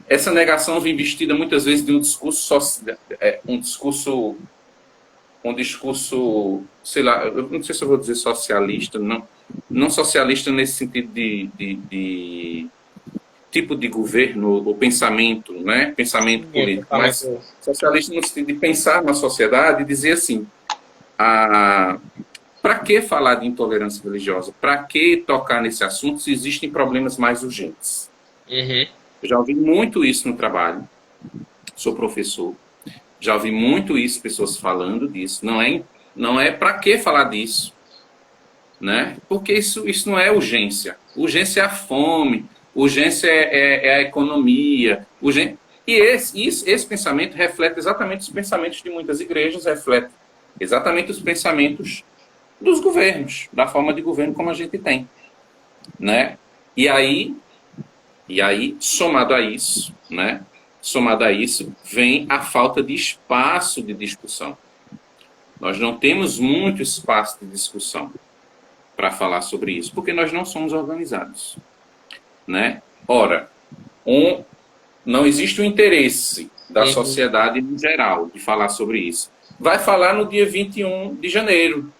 Essa negação vem vestida muitas vezes de um discurso, sei lá, eu não sei se eu vou dizer socialista, não socialista nesse sentido de tipo de governo ou pensamento, né? Pensamento político, mas socialista no sentido de pensar na sociedade e dizer assim, para que falar de intolerância religiosa? Para que tocar nesse assunto se existem problemas mais urgentes? Uhum. Eu já ouvi muito isso no trabalho, sou professor, já ouvi muito isso, pessoas falando disso. Não é para que falar disso, né? Porque isso não é urgência. Urgência é a fome, urgência é a economia. E esse pensamento reflete exatamente os pensamentos de muitas igrejas, reflete exatamente os pensamentos dos governos, da forma de governo como a gente tem, né? E aí, somado a isso, né? Somado a isso, vem a falta de espaço de discussão. Nós não temos muito espaço de discussão para falar sobre isso, porque nós não somos organizados, né? Ora, não existe o interesse da sociedade em geral de falar sobre isso. Vai falar no dia 21 de janeiro.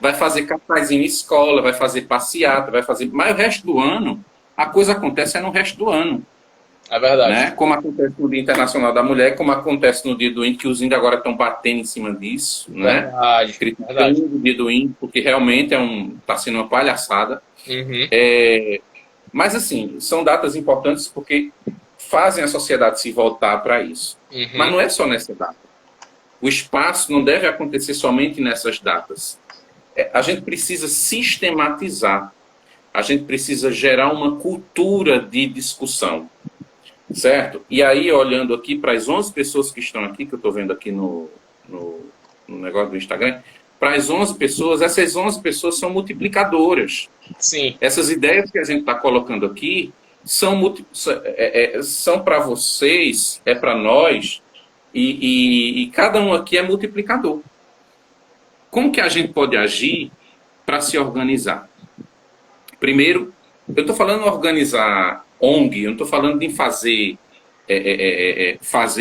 Vai fazer cartazinho em escola, vai fazer passeata, mas o resto do ano, a coisa acontece no resto do ano. É verdade. Né? Como acontece no Dia Internacional da Mulher, como acontece no Dia do Índio, que os índios agora estão batendo em cima disso, né? Criticando o Dia do Índio, porque realmente está sendo uma palhaçada. Uhum. Mas, assim, são datas importantes porque fazem a sociedade se voltar para isso. Uhum. Mas não é só nessa data. O espaço não deve acontecer somente nessas datas. A gente precisa sistematizar. A gente precisa gerar uma cultura de discussão. Certo? E aí, olhando aqui para as 11 pessoas que estão aqui, que eu estou vendo aqui no negócio do Instagram, para as 11 pessoas, essas 11 pessoas são multiplicadoras. Sim. Essas ideias que a gente está colocando aqui são para vocês, é para nós, e cada um aqui é multiplicador. Como que a gente pode agir para se organizar? Primeiro, eu estou falando organizar ONG, eu não estou falando de fazer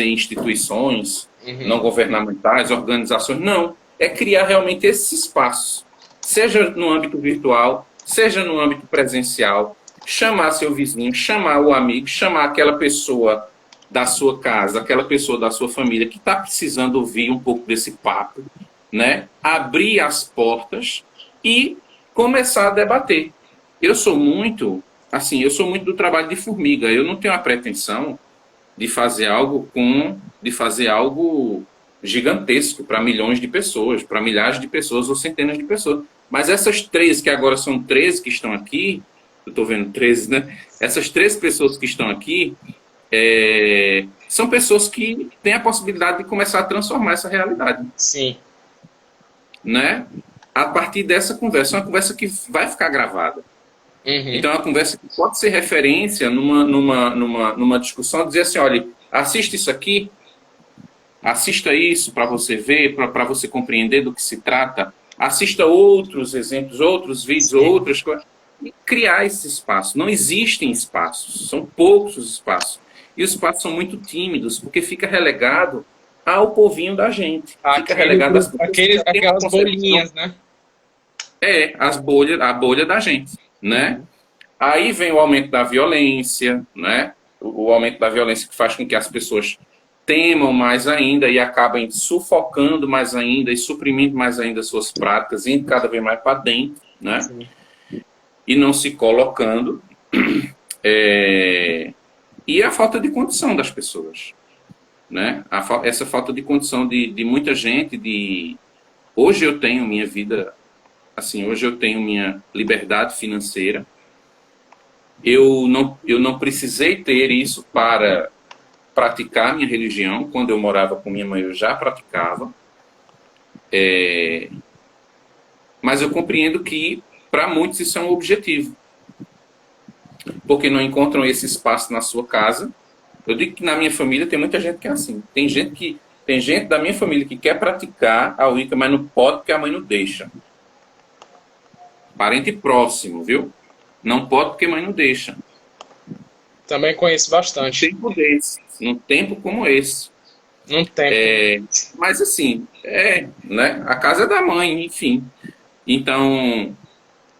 instituições não governamentais, organizações, não. É criar realmente esse espaço, seja no âmbito virtual, seja no âmbito presencial, chamar seu vizinho, chamar o amigo, chamar aquela pessoa da sua casa, aquela pessoa da sua família que está precisando ouvir um pouco desse papo, né? Abrir as portas e começar a debater. Eu sou muito do trabalho de formiga. Eu não tenho a pretensão de fazer algo gigantesco para milhões de pessoas, para milhares de pessoas ou centenas de pessoas. Mas essas 13, que agora são 13 que estão aqui, eu estou vendo 13, né? Essas 13 pessoas que estão aqui são pessoas que têm a possibilidade de começar a transformar essa realidade. Sim. Né? A partir dessa conversa, uma conversa que vai ficar gravada. Uhum. Então, é uma conversa que pode ser referência numa discussão, dizer assim, olha, assista isso aqui, assista isso para você ver, para você compreender do que se trata, assista outros exemplos, outros vídeos, Sim. outras coisas, e criar esse espaço. Não existem espaços, são poucos os espaços. E os espaços são muito tímidos, porque fica relegado ao povinho da gente. Fica relegado às pessoas que já têm uma Aquelas concepção. bolinhas, né? A bolha da gente, né? Aí vem o aumento da violência, né? O aumento da violência que faz com que as pessoas temam mais ainda e acabem sufocando mais ainda e suprimindo mais ainda suas práticas, indo cada vez mais para dentro, né? Sim. E não se colocando. E a falta de condição das pessoas, né? Essa falta de condição de muita gente. Hoje eu tenho minha vida, assim, hoje eu tenho minha liberdade financeira. Eu não precisei ter isso para praticar minha religião. Quando eu morava com minha mãe, eu já praticava. Mas eu compreendo que, para muitos, isso é um objetivo. Porque não encontram esse espaço na sua casa. Eu digo que na minha família tem muita gente que é assim. Tem gente da minha família que quer praticar a Wicca, mas não pode porque a mãe não deixa. Parente próximo, viu? Não pode porque a mãe não deixa. Também conheço bastante. Num tempo como esse. Não tem. Mas assim, né? A casa é da mãe, enfim. Então,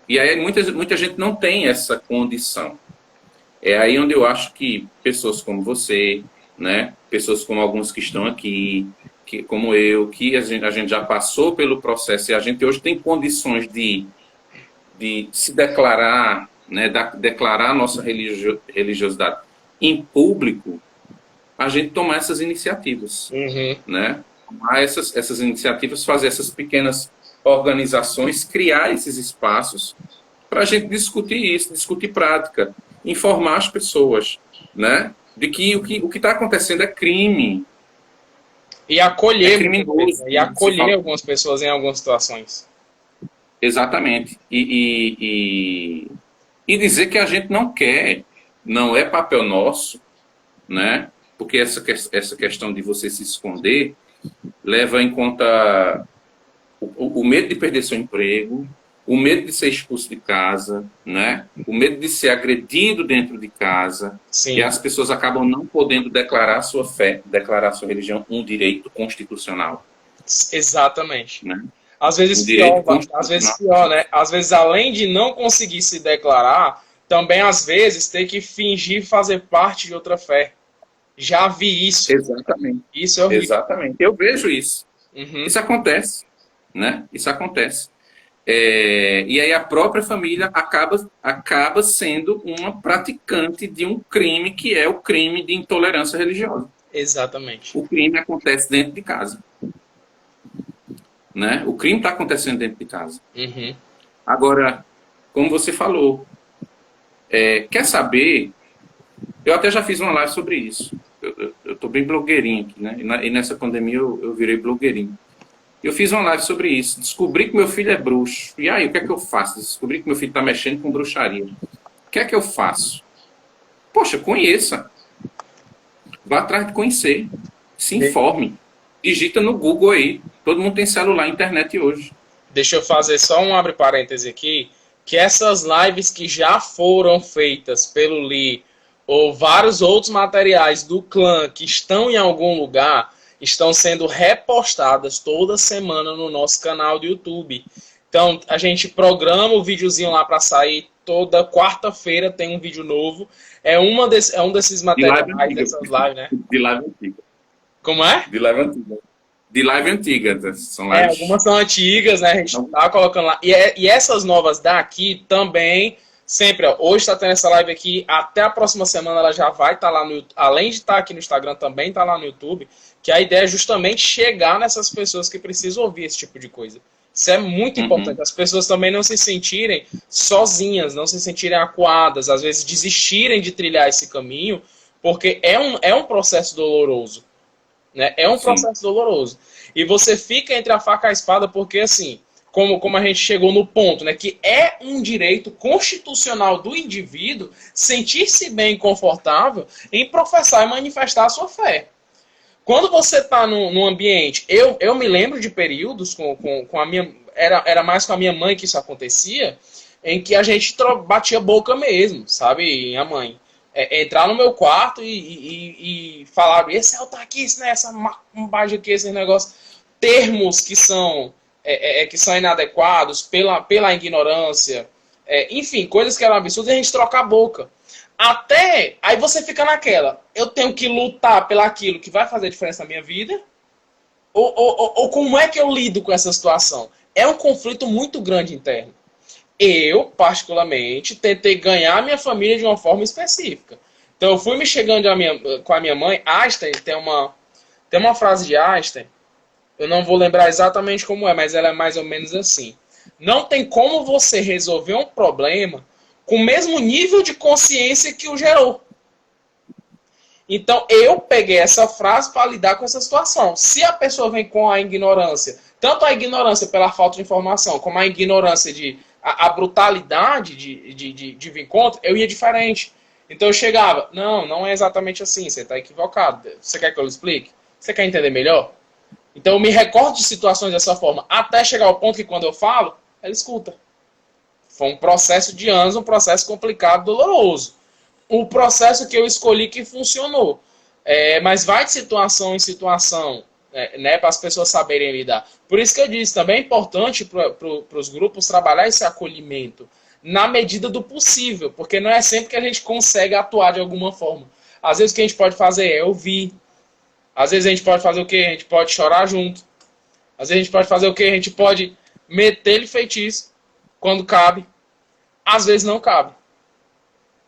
e aí muita gente não tem essa condição. É aí onde eu acho que pessoas como você, né? Pessoas como alguns que estão aqui, como eu, que a gente já passou pelo processo e a gente hoje tem condições de se declarar, né, declarar a nossa religiosidade em público, a gente tomar essas iniciativas, Uhum. né? Tomar essas iniciativas, fazer essas pequenas organizações, criar esses espaços para a gente discutir isso, discutir prática, informar as pessoas, né? De que o que está acontecendo é crime. E acolher, É criminoso. e acolher algumas pessoas em algumas situações. Exatamente. E dizer que a gente não quer, não é papel nosso, né? Porque essa questão de você se esconder leva em conta o medo de perder seu emprego, o medo de ser expulso de casa, né? O medo de ser agredido dentro de casa. Sim. E as pessoas acabam não podendo declarar sua fé, declarar sua religião, um direito constitucional. Exatamente. Né? Às vezes pior, né? Às vezes, além de não conseguir se declarar, também, às vezes, ter que fingir fazer parte de outra fé. Já vi isso. Exatamente. Isso é horrível. Exatamente. Eu vejo isso. Uhum. Isso acontece, né? Isso acontece. E aí a própria família acaba sendo uma praticante de um crime que é o crime de intolerância religiosa. Exatamente. O crime acontece dentro de casa. Né? O crime está acontecendo dentro de casa. Uhum. Agora, como você falou, quer saber? Eu até já fiz uma live sobre isso. Eu estou bem blogueirinho aqui, né? E nessa pandemia eu virei blogueirinho. Eu fiz uma live sobre isso. Descobri que meu filho é bruxo. E aí, o que é que eu faço? Descobri que meu filho está mexendo com bruxaria. O que é que eu faço? Poxa, conheça. Vá atrás de conhecer. Se informe. Digita no Google aí. Todo mundo tem celular e internet hoje. Deixa eu fazer só um abre parêntese aqui. Que essas lives que já foram feitas pelo Lee ou vários outros materiais do clã que estão em algum lugar estão sendo repostadas toda semana no nosso canal do YouTube. Então, a gente programa o videozinho lá para sair toda quarta-feira, tem um vídeo novo. É um desses materiais, dessas lives, né? De live antiga. Como é? De live antiga. De live antiga. São lives... algumas são antigas, né? A gente tá colocando lá. E essas novas daqui também... Sempre, ó, hoje está tendo essa live aqui, até a próxima semana ela já vai estar lá no YouTube, além de estar aqui no Instagram, também está lá no YouTube, que a ideia é justamente chegar nessas pessoas que precisam ouvir esse tipo de coisa. Isso é muito importante, as pessoas também não se sentirem sozinhas, não se sentirem acuadas, às vezes desistirem de trilhar esse caminho, porque é um processo doloroso, né? É um processo doloroso. E você fica entre a faca e a espada porque, assim, como a gente chegou no ponto, né, que é um direito constitucional do indivíduo sentir-se bem e confortável em professar e manifestar a sua fé. Quando você está num ambiente... Eu me lembro de períodos com a minha... Era mais com a minha mãe que isso acontecia, em que a gente batia boca mesmo, sabe? E a mãe entrar no meu quarto e falar, esse autarquista, né? Essa macumba aqui, esse negócio. Termos que são inadequados pela ignorância. Enfim, coisas que eram absurdas, a gente troca a boca. Até aí você fica naquela, eu tenho que lutar pelaquilo que vai fazer diferença na minha vida, ou como é que eu lido com essa situação? É um conflito muito grande interno. Eu, particularmente, tentei ganhar a minha família de uma forma específica. Então eu fui me chegando com a minha mãe. Einstein tem uma frase de Einstein, eu não vou lembrar exatamente como é, mas ela é mais ou menos assim: não tem como você resolver um problema com o mesmo nível de consciência que o gerou. Então, eu peguei essa frase para lidar com essa situação. Se a pessoa vem com a ignorância, tanto a ignorância pela falta de informação, como a ignorância a brutalidade de vir contra, eu ia diferente. Então, eu chegava, não é exatamente assim, você está equivocado. Você quer que eu lhe explique? Você quer entender melhor? Então, eu me recordo de situações dessa forma, até chegar ao ponto que, quando eu falo, ela escuta. Foi um processo de anos, um processo complicado, doloroso. O processo que eu escolhi que funcionou. Mas vai de situação em situação, né, para as pessoas saberem lidar. Por isso que eu disse, também é importante para os grupos trabalhar esse acolhimento na medida do possível, porque não é sempre que a gente consegue atuar de alguma forma. Às vezes o que a gente pode fazer é ouvir. Às vezes a gente pode fazer o quê? A gente pode chorar junto. Às vezes a gente pode fazer o quê? A gente pode meter-lhe feitiço quando cabe. Às vezes não cabe.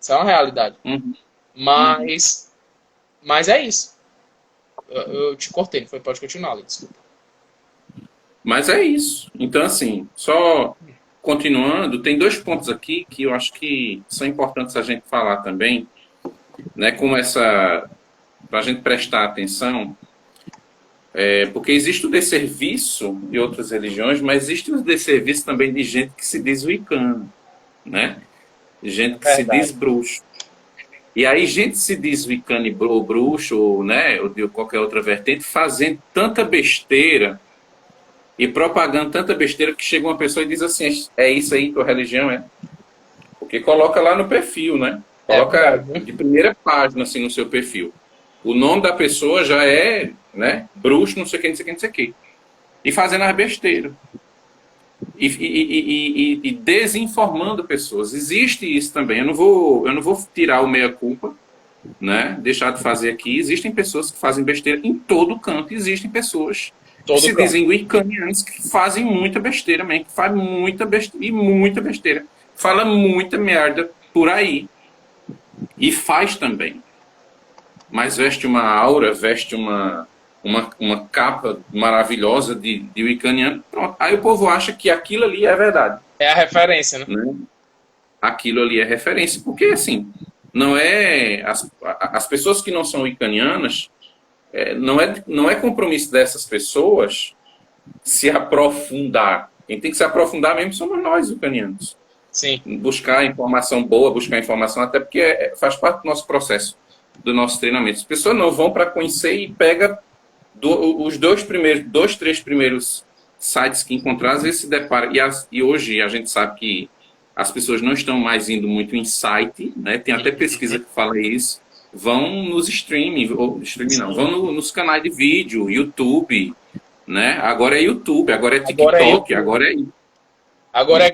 Isso é uma realidade. Mas é isso. Eu te cortei, pode continuar, desculpa. Mas é isso. Então, assim, só continuando, tem 2 pontos aqui que eu acho que são importantes a gente falar também, né, para a gente prestar atenção, porque existe o desserviço de outras religiões, mas existe o desserviço também de gente que se diz wicano, né? Gente que se diz bruxo. E aí gente se diz wicano ou bruxo, ou, né, ou de qualquer outra vertente, fazendo tanta besteira e propagando tanta besteira que chega uma pessoa e diz assim, é isso aí tua religião, é? Porque coloca lá no perfil, né? Coloca de primeira página assim no seu perfil. O nome da pessoa já é, né, bruxo, não sei o que, não sei o que, não sei o que. E fazendo as besteiras. E desinformando pessoas. Existe isso também. Eu não vou tirar o meia-culpa, né? Deixar de fazer aqui. Existem pessoas que fazem besteira em todo canto. Existem pessoas que se dizem wicanianos que fazem muita besteira mesmo, que fazem muita besteira e muita besteira. Fala muita merda por aí. E faz também. Mas veste uma aura, veste uma capa maravilhosa de wicaniano. Pronto. Aí o povo acha que aquilo ali é verdade. É a referência, né? Aquilo ali é referência. Porque, assim, não é... As pessoas que não são wicanianas, não é compromisso dessas pessoas se aprofundar. Quem tem que se aprofundar mesmo somos nós, wicanianos. Sim. Buscar informação boa, buscar informação, até porque faz parte do nosso processo, do nosso treinamento. As pessoas não vão para conhecer e pega os 3 primeiros sites que encontrar, às vezes se depara. E hoje a gente sabe que as pessoas não estão mais indo muito em site, né? Tem até pesquisa que fala isso. Vão nos vão nos canais de vídeo, YouTube, né? Agora é YouTube, agora é TikTok, agora é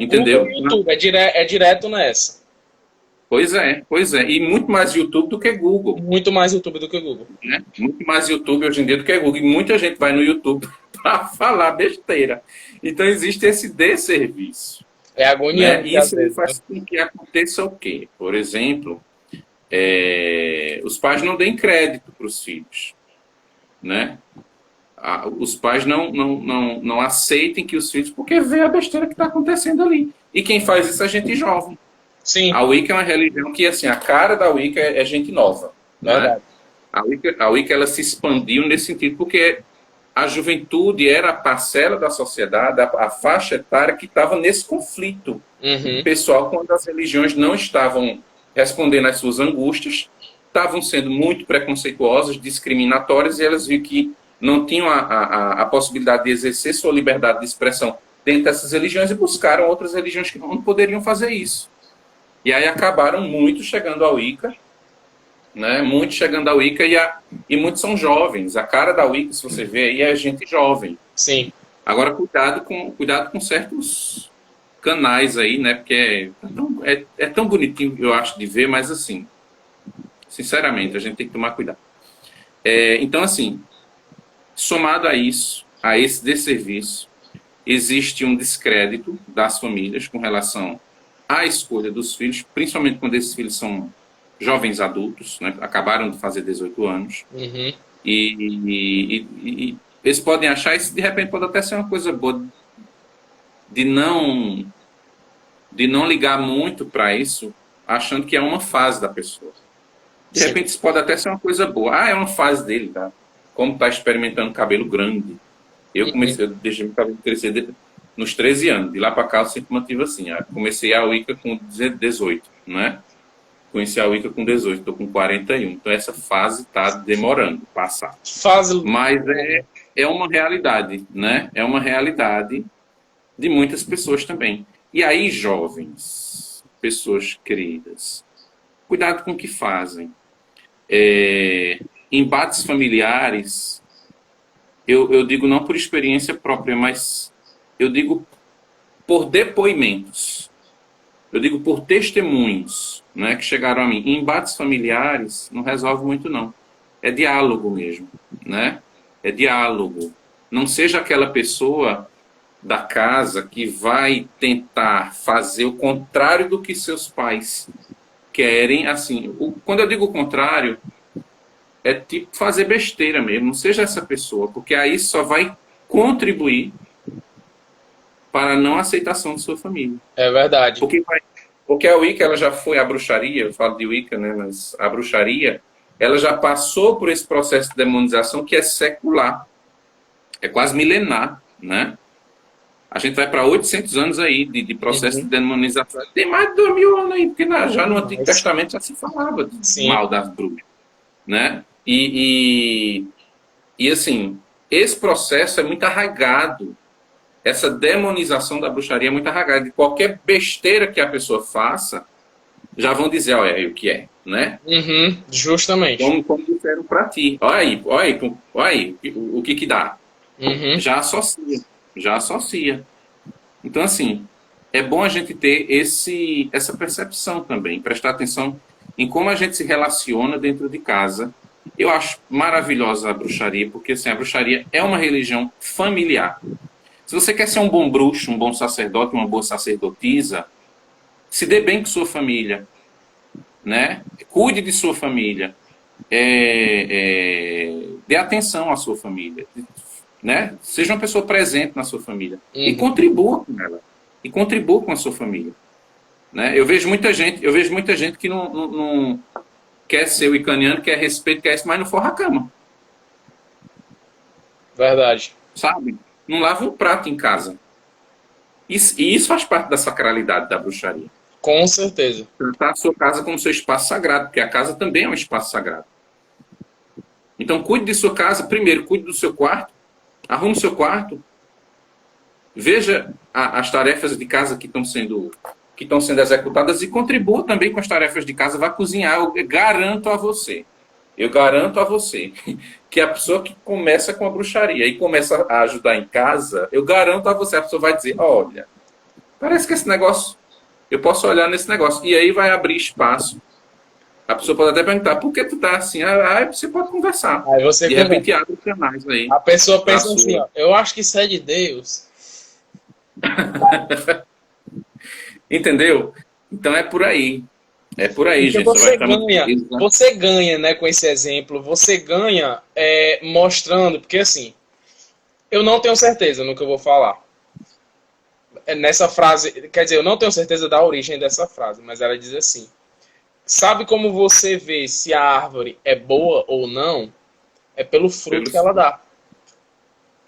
entendeu? Google e YouTube, é direto nessa. Pois é. E muito mais YouTube do que Google. Muito mais YouTube do que Google. Né? Muito mais YouTube hoje em dia do que Google. E muita gente vai no YouTube para falar besteira. Então existe esse desserviço. É agonia. Né? Isso faz com que aconteça o quê? Por exemplo, os pais não deem crédito para os filhos. Né? Os pais não aceitem que os filhos... Porque vê a besteira que está acontecendo ali. E quem faz isso é gente jovem. Sim. A Wicca é uma religião que, assim, a cara da Wicca é gente nova. Né? A Wicca ela se expandiu nesse sentido porque a juventude era a parcela da sociedade, a faixa etária que estava nesse conflito pessoal, quando as religiões não estavam respondendo às suas angústias, estavam sendo muito preconceituosas, discriminatórias, e elas viram que não tinham a possibilidade de exercer sua liberdade de expressão dentro dessas religiões e buscaram outras religiões que não poderiam fazer isso. E aí acabaram muitos chegando ao Wicca, né? Muitos chegando ao Wicca e muitos são jovens. A cara da Wicca, se você vê aí, é gente jovem. Sim. Agora, cuidado com certos canais aí, né? Porque é tão bonitinho, eu acho, de ver, mas assim, sinceramente, a gente tem que tomar cuidado. Então, assim, somado a isso, a esse desserviço, existe um descrédito das famílias com relação à escolha dos filhos, principalmente quando esses filhos são jovens adultos, né? Acabaram de fazer 18 anos. E eles podem achar isso, de repente, pode até ser uma coisa boa de não ligar muito para isso, achando que é uma fase da pessoa. De repente, isso pode até ser uma coisa boa. É uma fase dele, tá? Como tá experimentando cabelo grande. Eu deixei meu cabelo crescer nos 13 anos. De lá para cá, eu sempre mantive assim. Comecei a Wicca com 18, né? Conheci a Wicca com 18, estou com 41. Então, essa fase está demorando passar. Mas é uma realidade, né? É uma realidade de muitas pessoas também. E aí, jovens, pessoas queridas, cuidado com o que fazem. Embates familiares, eu digo não por experiência própria, mas eu digo por depoimentos. Eu digo por testemunhos, né, que chegaram a mim. Embates familiares não resolve muito, não. É diálogo mesmo, né? É diálogo. Não seja aquela pessoa da casa que vai tentar fazer o contrário do que seus pais querem. Assim, quando eu digo o contrário, é tipo fazer besteira mesmo. Não seja essa pessoa, porque aí só vai contribuir para a não aceitação de sua família. É verdade. Porque a Wicca, ela já foi a bruxaria, eu falo de Wicca, né, mas a bruxaria, ela já passou por esse processo de demonização que é secular, é quase milenar, né? A gente vai para 800 anos aí de processo de demonização. Tem mais de 2000 anos aí, porque já no Antigo Testamento já se falava do mal das bruxas, né? E assim, esse processo é muito arraigado. Essa demonização da bruxaria é muito arraigada. De qualquer besteira que a pessoa faça, já vão dizer, olha aí o que é, né? Justamente. Como disseram para ti. Olha aí o que dá. Já associa. Então, assim, é bom a gente ter essa percepção também, prestar atenção em como a gente se relaciona dentro de casa. Eu acho maravilhosa a bruxaria, porque assim, a bruxaria é uma religião familiar. Se você quer ser um bom bruxo, um bom sacerdote, uma boa sacerdotisa, se dê bem com sua família, né? Cuide de sua família, dê atenção à sua família, né? Seja uma pessoa presente na sua família e contribua com ela, e contribua com a sua família, né? Eu vejo muita gente que não quer ser wiccaniano, quer respeito, quer isso, mas não forra a cama. Verdade. Sabe? Não lava um prato em casa. E isso faz parte da sacralidade da bruxaria. Com certeza. Tratar a sua casa como seu espaço sagrado, porque a casa também é um espaço sagrado. Então, cuide de sua casa. Primeiro, cuide do seu quarto. Arrume o seu quarto. Veja as tarefas de casa que estão sendo executadas e contribua também com as tarefas de casa. Vá cozinhar. Eu garanto a você que a pessoa que começa com a bruxaria e começa a ajudar em casa, eu garanto a você, a pessoa vai dizer, olha, parece que esse negócio, eu posso olhar nesse negócio. E aí vai abrir espaço. A pessoa pode até perguntar, por que tu tá assim? Você pode conversar. Aí você de repente abre canais aí. A pessoa pensa assim, ó, eu acho que isso é de Deus. Entendeu? Então é por aí. É por aí, gente. Você ganha, né, com esse exemplo. Você ganha mostrando, porque assim, eu não tenho certeza no que eu vou falar. Nessa frase, quer dizer, eu não tenho certeza da origem dessa frase, mas ela diz assim: sabe como você vê se a árvore é boa ou não? É pelo fruto que ela dá.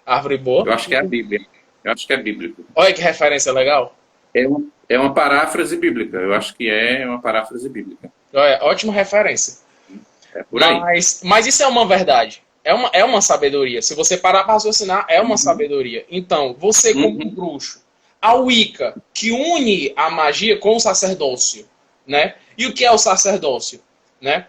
Árvore boa. Eu acho que é a Bíblia. Eu acho que é bíblico. Olha que referência legal. É uma paráfrase bíblica. Eu acho que é uma paráfrase bíblica. Olha, ótima referência. É por aí. Mas isso é uma verdade. É uma sabedoria. Se você parar para raciocinar, é uma sabedoria. Então, você como um bruxo, a Wicca, que une a magia com o sacerdócio, né? E o que é o sacerdócio, né?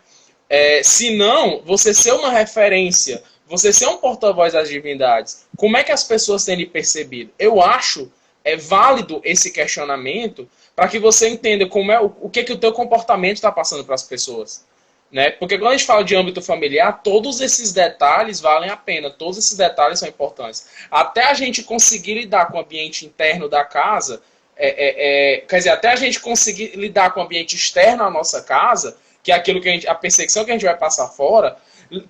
Se não, você ser uma referência, você ser um porta-voz das divindades, como é que as pessoas têm lhe percebido? Eu acho válido esse questionamento para que você entenda como o que o teu comportamento está passando para as pessoas. Né? Porque quando a gente fala de âmbito familiar, todos esses detalhes valem a pena, todos esses detalhes são importantes. Até a gente conseguir lidar com o ambiente interno da casa, quer dizer, até a gente conseguir lidar com o ambiente externo à nossa casa, que é aquilo que a percepção que a gente vai passar fora,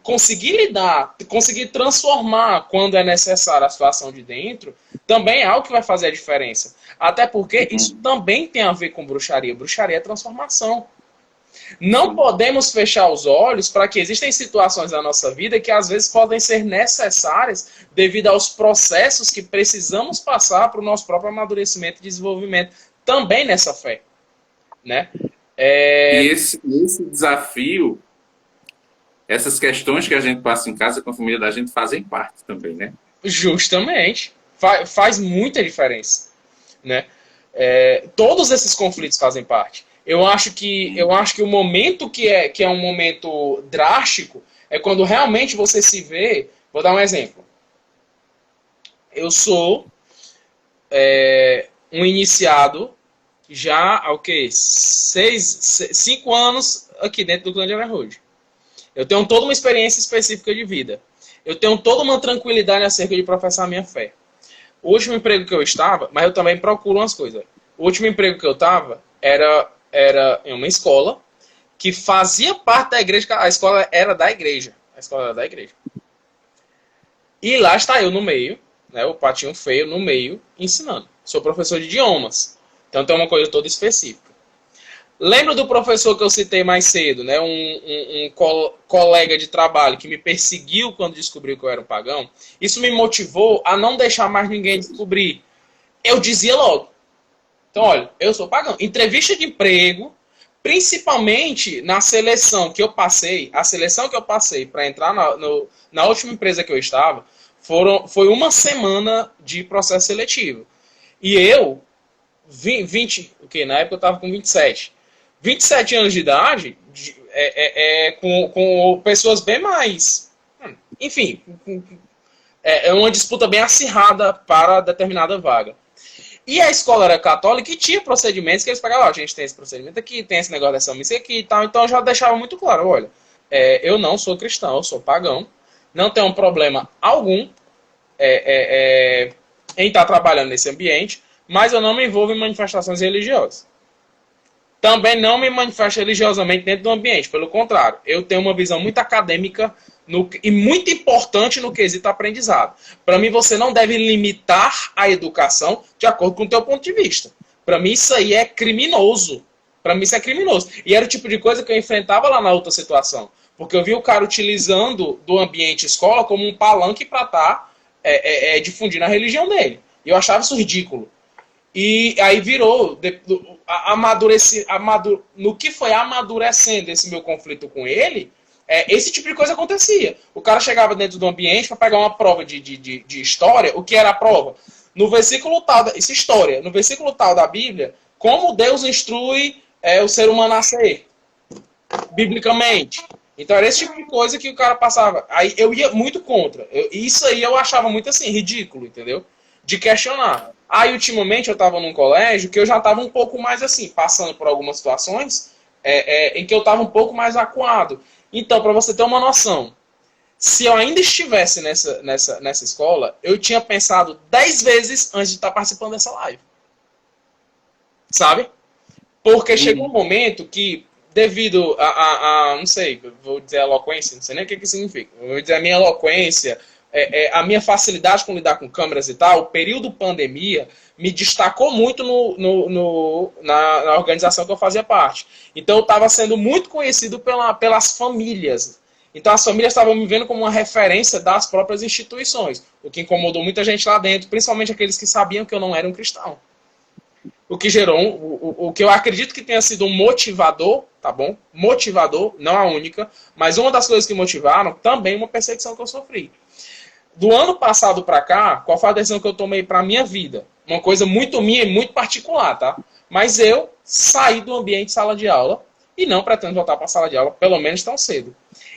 conseguir lidar, conseguir transformar quando é necessário a situação de dentro, também é algo que vai fazer a diferença. Até porque isso também tem a ver com bruxaria. Bruxaria é transformação. Não podemos fechar os olhos para que existem situações na nossa vida que às vezes podem ser necessárias devido aos processos que precisamos passar para o nosso próprio amadurecimento e desenvolvimento também nessa fé. Né? E esse desafio, essas questões que a gente passa em casa com a família da gente fazem parte também, né? Justamente. Faz muita diferença. Né? Todos esses conflitos fazem parte. Eu acho que o momento que é um momento drástico é quando realmente você se vê. Vou dar um exemplo. Eu sou um iniciado já há 5 anos aqui dentro do clã de Everhood. Eu tenho toda uma experiência específica de vida. Eu tenho toda uma tranquilidade acerca de professar a minha fé. O último emprego que eu estava, mas eu também procuro umas coisas. O último emprego que eu estava era em uma escola que fazia parte da igreja. A escola era da igreja. E lá está eu no meio, né, o patinho feio no meio, ensinando. Sou professor de idiomas. Então tem uma coisa toda específica. Lembra do professor que eu citei mais cedo, né, um colega de trabalho que me perseguiu quando descobriu que eu era um pagão? Isso me motivou a não deixar mais ninguém descobrir. Eu dizia logo. Então, olha, eu sou pagão. Entrevista de emprego, principalmente na seleção que eu passei, a seleção que eu passei para entrar na última empresa que eu estava, foi uma semana de processo seletivo. E eu, na época eu estava com 27 anos de idade, com pessoas bem mais... Enfim, é uma disputa bem acirrada para determinada vaga. E a escola era católica e tinha procedimentos que eles pegavam, a gente tem esse procedimento aqui, tem esse negócio dessa missa aqui e tal. Então eu já deixava muito claro, olha, eu não sou cristão, eu sou pagão, não tenho um problema algum em estar trabalhando nesse ambiente, mas eu não me envolvo em manifestações religiosas. Também não me manifesto religiosamente dentro do ambiente, pelo contrário, eu tenho uma visão muito acadêmica e muito importante no quesito aprendizado. Para mim, você não deve limitar a educação de acordo com o teu ponto de vista. Para mim, isso aí é criminoso. E era o tipo de coisa que eu enfrentava lá na outra situação. Porque eu vi o cara utilizando do ambiente escola como um palanque para estar difundindo a religião dele. E eu achava isso ridículo. E aí virou, no que foi amadurecendo esse meu conflito com ele, esse tipo de coisa acontecia. O cara chegava dentro do ambiente para pegar uma prova de história. O que era a prova? No versículo tal, isso é história, no versículo tal da Bíblia, como Deus instrui o ser humano a ser, biblicamente. Então era esse tipo de coisa que o cara passava. Aí eu ia muito contra. Isso aí eu achava muito assim, ridículo, entendeu? De questionar. Aí ultimamente eu estava num colégio que eu já estava um pouco mais assim, passando por algumas situações em que eu estava um pouco mais acuado. Então, para você ter uma noção, se eu ainda estivesse nessa escola, eu tinha pensado 10 vezes antes de estar participando dessa live. Sabe? Porque chegou um momento que, devido não sei, vou dizer eloquência, não sei nem o que significa, vou dizer a minha eloquência, a minha facilidade com lidar com câmeras e tal, o período pandemia me destacou muito na organização que eu fazia parte. Então eu estava sendo muito conhecido pelas famílias. Então as famílias estavam me vendo como uma referência das próprias instituições, o que incomodou muita gente lá dentro, principalmente aqueles que sabiam que eu não era um cristão. O que gerou, o que eu acredito que tenha sido um motivador, tá bom? Motivador, não a única, mas uma das coisas que motivaram também uma perseguição que eu sofri. Do ano passado para cá, qual foi a decisão que eu tomei para minha vida? Uma coisa muito minha e muito particular, tá? Mas eu saí do ambiente de sala de aula e não pretendo voltar para a sala de aula, pelo menos tão cedo.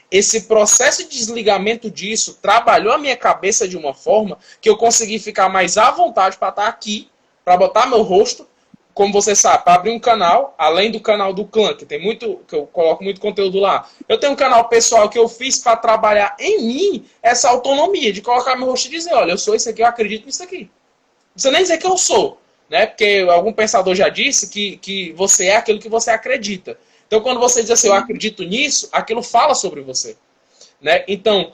Esse processo de desligamento disso trabalhou a minha cabeça de uma forma que eu consegui ficar mais à vontade para estar aqui, para botar meu rosto, como você sabe, para abrir um canal, além do canal do clã, que tem muito, que eu coloco muito conteúdo lá. Eu tenho um canal pessoal que eu fiz para trabalhar em mim essa autonomia, de colocar meu rosto e dizer, olha, eu sou isso aqui, eu acredito nisso aqui. Não precisa nem dizer que eu sou, né? Porque algum pensador já disse que você é aquilo que você acredita. Então, quando você diz assim, eu acredito nisso, aquilo fala sobre você. Né? Então,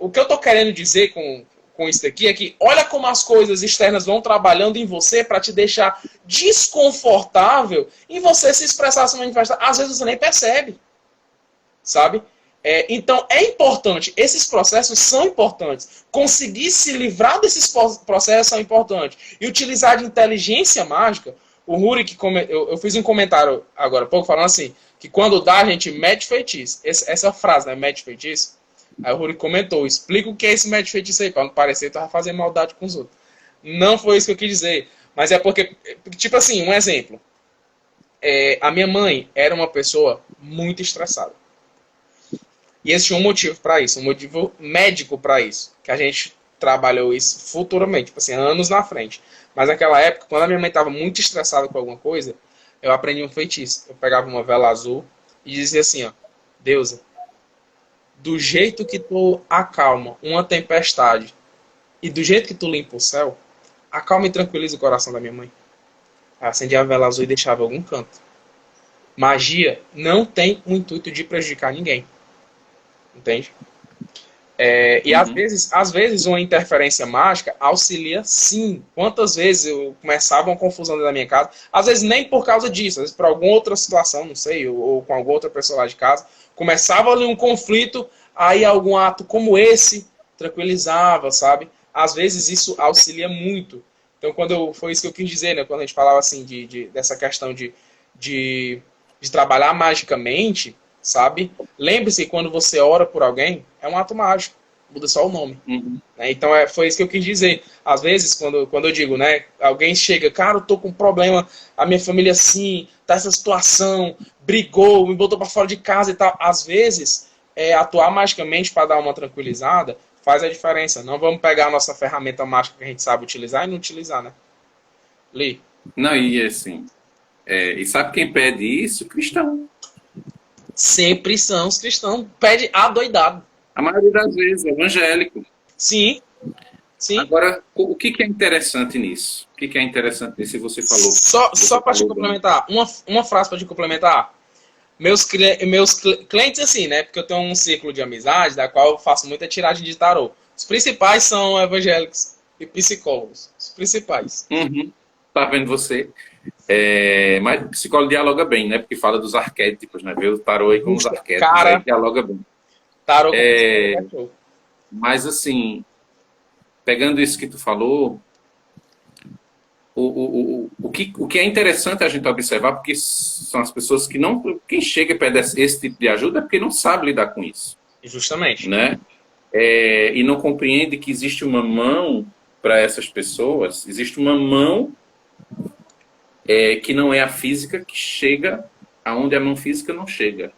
o que eu estou querendo dizer com isso aqui é que olha como as coisas externas vão trabalhando em você para te deixar desconfortável em você se expressar se manifestar. Às vezes você nem percebe, sabe? Então é importante, esses processos são importantes. Conseguir se livrar desses processos são importantes. E utilizar de inteligência mágica, o Rurik, eu fiz um comentário agora há pouco falando assim, que quando dá a gente mete feitiço. Essa frase, né? Mete feitiço. Aí o Ruri comentou, explica o que é esse médico feitiço aí, pra não parecer que tu vai fazer maldade com os outros. Não foi isso que eu quis dizer. Mas é porque, tipo assim, um exemplo. A minha mãe era uma pessoa muito estressada. E existia um motivo para isso, um motivo médico para isso. Que a gente trabalhou isso futuramente, tipo assim, anos na frente. Mas naquela época, quando a minha mãe estava muito estressada com alguma coisa, eu aprendi um feitiço. Eu pegava uma vela azul e dizia assim, ó, Deusa, do jeito que tu acalma uma tempestade e do jeito que tu limpa o céu, acalma e tranquiliza o coração da minha mãe. Aí acendia a vela azul e deixava em algum canto. Magia não tem o intuito de prejudicar ninguém. Entende? E às vezes uma interferência mágica auxilia sim. Quantas vezes eu começava uma confusão dentro da minha casa, às vezes nem por causa disso, às vezes por alguma outra situação, não sei, ou com alguma outra pessoa lá de casa, começava ali um conflito, aí algum ato como esse tranquilizava, sabe? Às vezes isso auxilia muito. Então foi isso que eu quis dizer, né? Quando a gente falava assim dessa questão de trabalhar magicamente, sabe? Lembre-se que quando você ora por alguém, é um ato mágico. Muda só o nome. Né? Então foi isso que eu quis dizer. Às vezes, quando eu digo, né? Alguém chega, cara, eu tô com um problema, a minha família assim, tá essa situação, brigou, me botou pra fora de casa e tal. Às vezes, atuar magicamente para dar uma tranquilizada faz a diferença. Não vamos pegar a nossa ferramenta mágica que a gente sabe utilizar e não utilizar, né? Li. Não, e assim, e sabe quem pede isso? Cristão. Sempre são os cristãos. Pede adoidado. A maioria das vezes, evangélico. Sim. Sim. Agora, o que é interessante nisso? O que é interessante nisso? Você falou. Só para te complementar, uma frase para te complementar. Meus clientes, assim, né? Porque eu tenho um círculo de amizade, da qual eu faço muita tiragem de tarô. Os principais são evangélicos e psicólogos. Os principais. Tá vendo você? Mas o psicólogo dialoga bem, né? Porque fala dos arquétipos, né? Vê o tarô aí com os arquétipos, cara, aí dialoga bem. Tarô mas assim, pegando isso que tu falou, o que é interessante a gente observar, porque são as pessoas que não... Quem chega e pede esse tipo de ajuda é porque não sabe lidar com isso. Justamente. Né? E não compreende que existe uma mão para essas pessoas, existe uma mão que não é a física, que chega aonde a mão física não chega,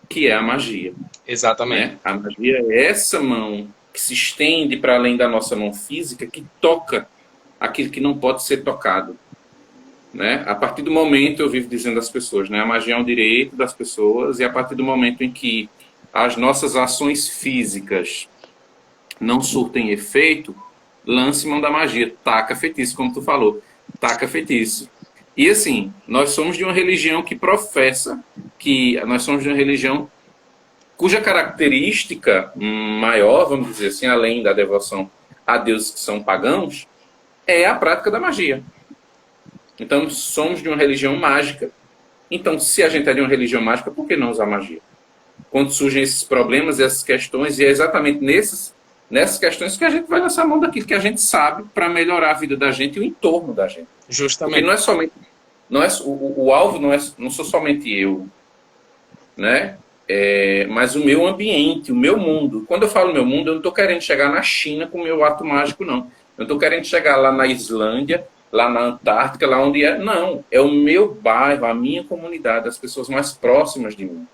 que é a magia. Exatamente. Né? A magia é essa mão que se estende para além da nossa mão física, que toca aquilo que não pode ser tocado. Né? A partir do momento, eu vivo dizendo às pessoas, né? A magia é um direito das pessoas, e a partir do momento em que as nossas ações físicas não surtem efeito, lance mão da magia, taca feitiço, como tu falou, taca feitiço. E assim, nós somos de uma religião que professa que nós somos de uma religião cuja característica maior, vamos dizer assim, além da devoção a deuses que são pagãos, é a prática da magia. Então, somos de uma religião mágica. Então, se a gente é de uma religião mágica, por que não usar magia? quando surgem esses problemas e essas questões, e é exatamente nessas questões que a gente vai lançar a mão daquilo que a gente sabe para melhorar a vida da gente e o entorno da gente. Justamente. Porque não é somente, o alvo não sou somente eu, né? Mas o meu ambiente, o meu mundo. Quando eu falo meu mundo, eu não estou querendo chegar na China com o meu ato mágico, não. Eu estou querendo chegar lá na Islândia, lá na Antártica, lá onde é. Não, é o meu bairro, a minha comunidade, as pessoas mais próximas de mim.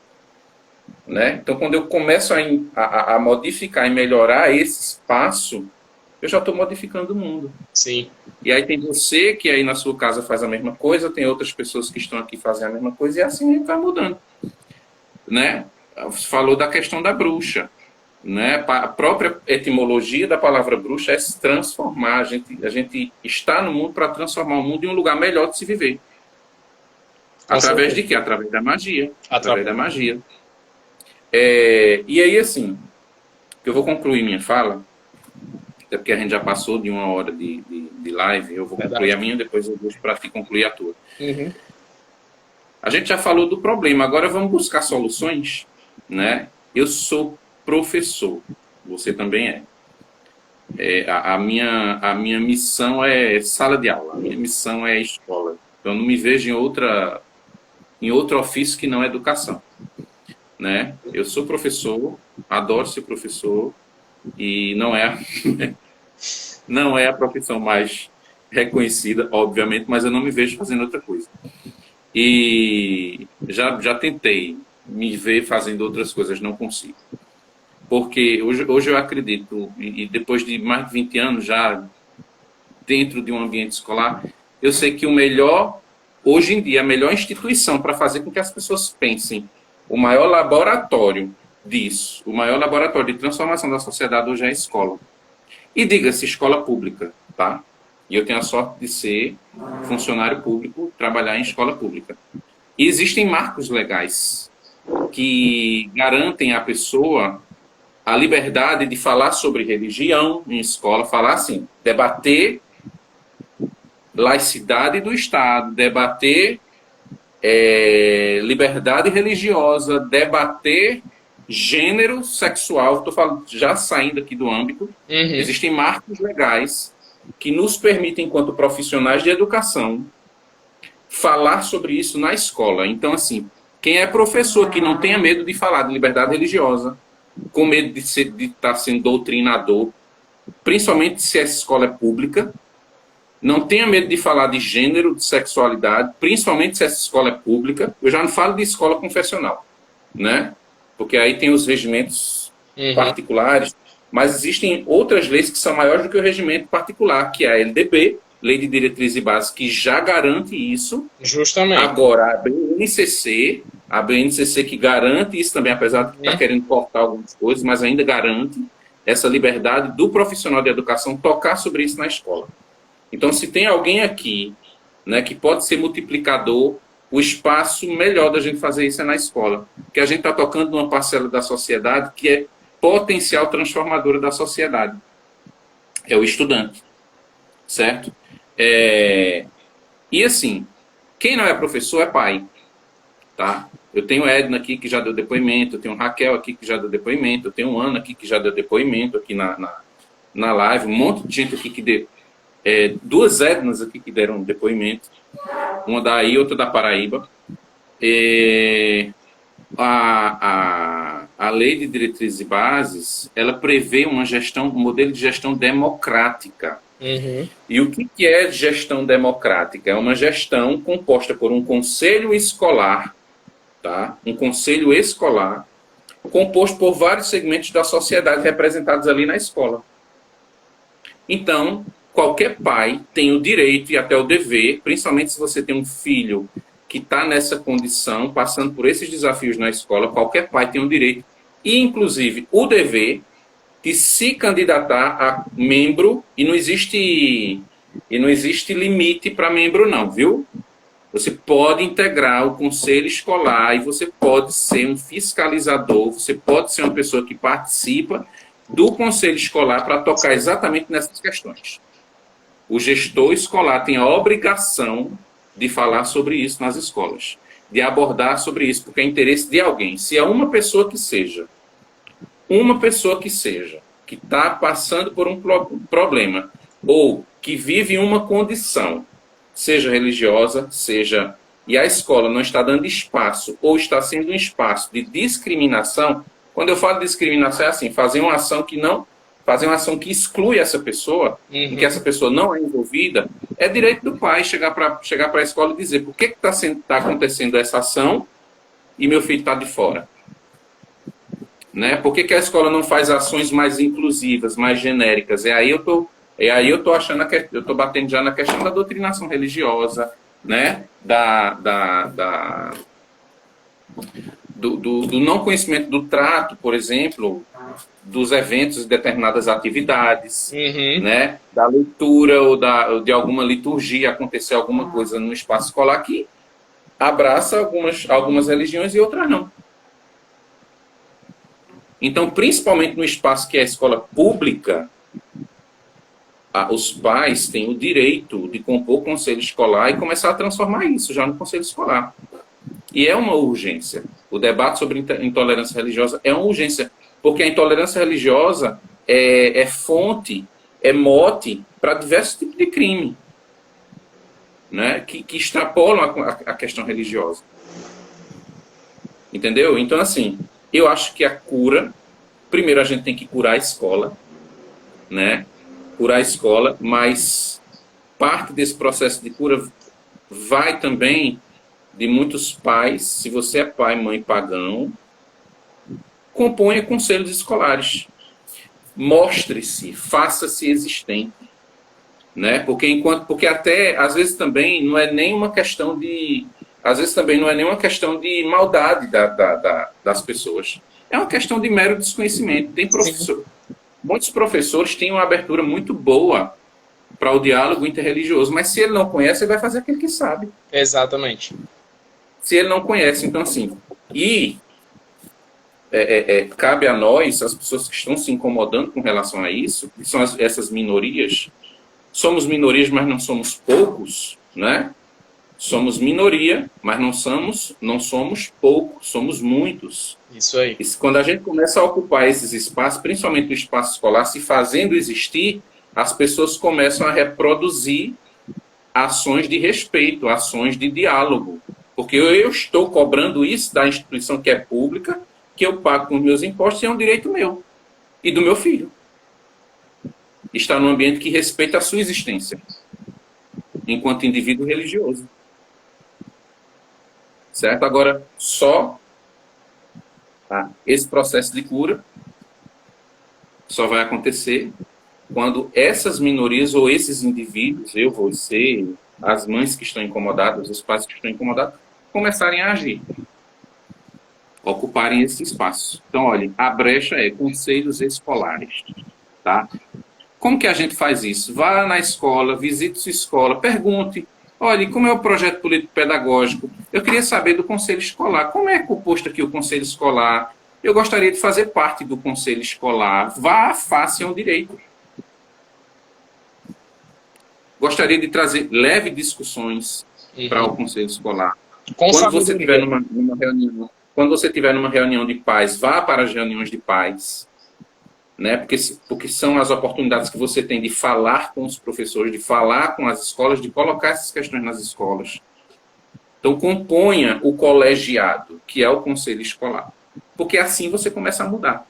Né? Então, quando eu começo a modificar e melhorar esse espaço, eu já estou modificando o mundo. Sim. E aí tem você que aí na sua casa faz a mesma coisa, tem outras pessoas que estão aqui fazendo a mesma coisa, e assim a gente vai mudando. Né? Você falou da questão da bruxa. Né? A própria etimologia da palavra bruxa é se transformar. A gente está no mundo para transformar o mundo em um lugar melhor de se viver. Através de quê? Através da magia. Através da magia. E aí, assim, eu vou concluir minha fala, até porque a gente já passou de 1 hora de live, eu vou concluir a minha, depois eu deixo para ti concluir a tua. Uhum. A gente já falou do problema, agora vamos buscar soluções, né? Eu sou professor, você também é. A minha missão é sala de aula, a minha missão é escola. Eu não me vejo em outro ofício que não é educação. Né? Eu sou professor, adoro ser professor, e não é a profissão mais reconhecida, obviamente, mas eu não me vejo fazendo outra coisa. E já tentei me ver fazendo outras coisas, não consigo. Porque hoje eu acredito, e depois de mais de 20 anos já dentro de um ambiente escolar, eu sei que hoje em dia, a melhor instituição para fazer com que as pessoas pensem, o maior laboratório disso, o maior laboratório de transformação da sociedade hoje é a escola. E diga-se, escola pública, tá? E eu tenho a sorte de ser funcionário público, trabalhar em escola pública. E existem marcos legais que garantem à pessoa a liberdade de falar sobre religião em escola, falar assim, debater laicidade do Estado, debater liberdade religiosa, debater gênero sexual. Estou falando, já saindo aqui do âmbito. Uhum. Existem marcos legais que nos permitem, enquanto profissionais de educação, falar sobre isso na escola. Então, assim, quem é professor que não tenha medo de falar de liberdade religiosa, com medo de estar sendo doutrinador, principalmente se essa escola é pública, não tenha medo de falar de gênero, de sexualidade, principalmente se essa escola é pública. Eu já não falo de escola confessional, né? Porque aí tem os regimentos particulares, mas existem outras leis que são maiores do que o regimento particular, que é a LDB, Lei de Diretriz e Bases, que já garante isso. Justamente. Agora, a BNCC que garante isso também, apesar de estar querendo cortar algumas coisas, mas ainda garante essa liberdade do profissional de educação tocar sobre isso na escola. Então, se tem alguém aqui, né, que pode ser multiplicador, o espaço melhor da gente fazer isso é na escola. Porque a gente está tocando numa parcela da sociedade que é potencial transformadora da sociedade. É o estudante. Certo? E assim, quem não é professor é pai. Tá? Eu tenho Edna aqui que já deu depoimento, eu tenho Raquel aqui que já deu depoimento, eu tenho Ana aqui que já deu depoimento aqui na live, um monte de gente aqui que deu. 2 Ednas aqui que deram depoimento, uma daí, outra da Paraíba. A Lei de Diretrizes e Bases, ela prevê um modelo de gestão democrática. Uhum. E o que é gestão democrática? É uma gestão composta por um conselho escolar, tá? Um conselho escolar composto por vários segmentos da sociedade representados ali na escola. Então, qualquer pai tem o direito e até o dever, principalmente se você tem um filho que está nessa condição, passando por esses desafios na escola, qualquer pai tem o direito e, inclusive, o dever de se candidatar a membro, e não existe limite para membro não, viu? Você pode integrar o conselho escolar e você pode ser um fiscalizador, você pode ser uma pessoa que participa do conselho escolar para tocar exatamente nessas questões. O gestor escolar tem a obrigação de falar sobre isso nas escolas. de abordar sobre isso, porque é interesse de alguém. Se é uma pessoa que seja, que está passando por um problema, ou que vive uma condição, seja religiosa, seja... e a escola não está dando espaço, ou está sendo um espaço de discriminação. Quando eu falo de discriminação, é assim, fazer uma ação que exclui essa pessoa, em que essa pessoa não é envolvida, é direito do pai chegar para a escola e dizer por que está acontecendo essa ação e meu filho está de fora. Né? Por que a escola não faz ações mais inclusivas, mais genéricas? E aí eu tô achando que eu tô batendo já na questão da doutrinação religiosa, né? Do não conhecimento do trato, por exemplo, dos eventos e determinadas atividades, né? Da leitura ou de alguma liturgia, acontecer alguma coisa no espaço escolar que abraça algumas religiões e outras não. Então, principalmente no espaço que é a escola pública, os pais têm o direito de compor o conselho escolar e começar a transformar isso já no conselho escolar. E é uma urgência. O debate sobre intolerância religiosa é uma urgência, porque a intolerância religiosa é fonte, é mote para diversos tipos de crime, né? que extrapolam a questão religiosa. Entendeu? Então, assim, eu acho que a cura, primeiro a gente tem que curar a escola, né? Curar a escola, mas parte desse processo de cura vai também de muitos pais. Se você é pai, mãe pagão, componha conselhos escolares. Mostre-se, faça-se existente. Né? Porque até, às vezes também não é nem uma questão de... Às vezes também não é nem uma questão de maldade das pessoas. É uma questão de mero desconhecimento. Muitos professores têm uma abertura muito boa para o diálogo interreligioso, mas se ele não conhece, ele vai fazer aquilo que sabe. Exatamente. Se ele não conhece, então assim... cabe a nós, as pessoas que estão se incomodando com relação a isso, que são essas minorias. Somos minorias, mas não somos poucos, né? Somos minoria, mas não somos poucos, somos muitos. Isso aí. E quando a gente começa a ocupar esses espaços, principalmente o espaço escolar, se fazendo existir, as pessoas começam a reproduzir ações de respeito, ações de diálogo. Porque eu estou cobrando isso da instituição que é pública, que eu pago com os meus impostos, e é um direito meu e do meu filho. Estar num ambiente que respeita a sua existência, enquanto indivíduo religioso. Certo? Agora, esse processo de cura só vai acontecer quando essas minorias ou esses indivíduos, eu, você, as mães que estão incomodadas, os pais que estão incomodados, começarem a agir, ocuparem esse espaço. Então, olha, a brecha é conselhos escolares, tá? Como que a gente faz isso? Vá na escola, visite sua escola, pergunte, olha, como é o projeto político-pedagógico? Eu queria saber do conselho escolar. Como é composto aqui o conselho escolar? Eu gostaria de fazer parte do conselho escolar. Vá, faça um direito. Gostaria de trazer leve discussões para o conselho escolar. Quando você estiver quando você estiver numa reunião de pais, vá para as reuniões de pais, né? Porque são as oportunidades que você tem de falar com os professores, de falar com as escolas, de colocar essas questões nas escolas. Então, componha o colegiado, que é o conselho escolar. Porque assim você começa a mudar.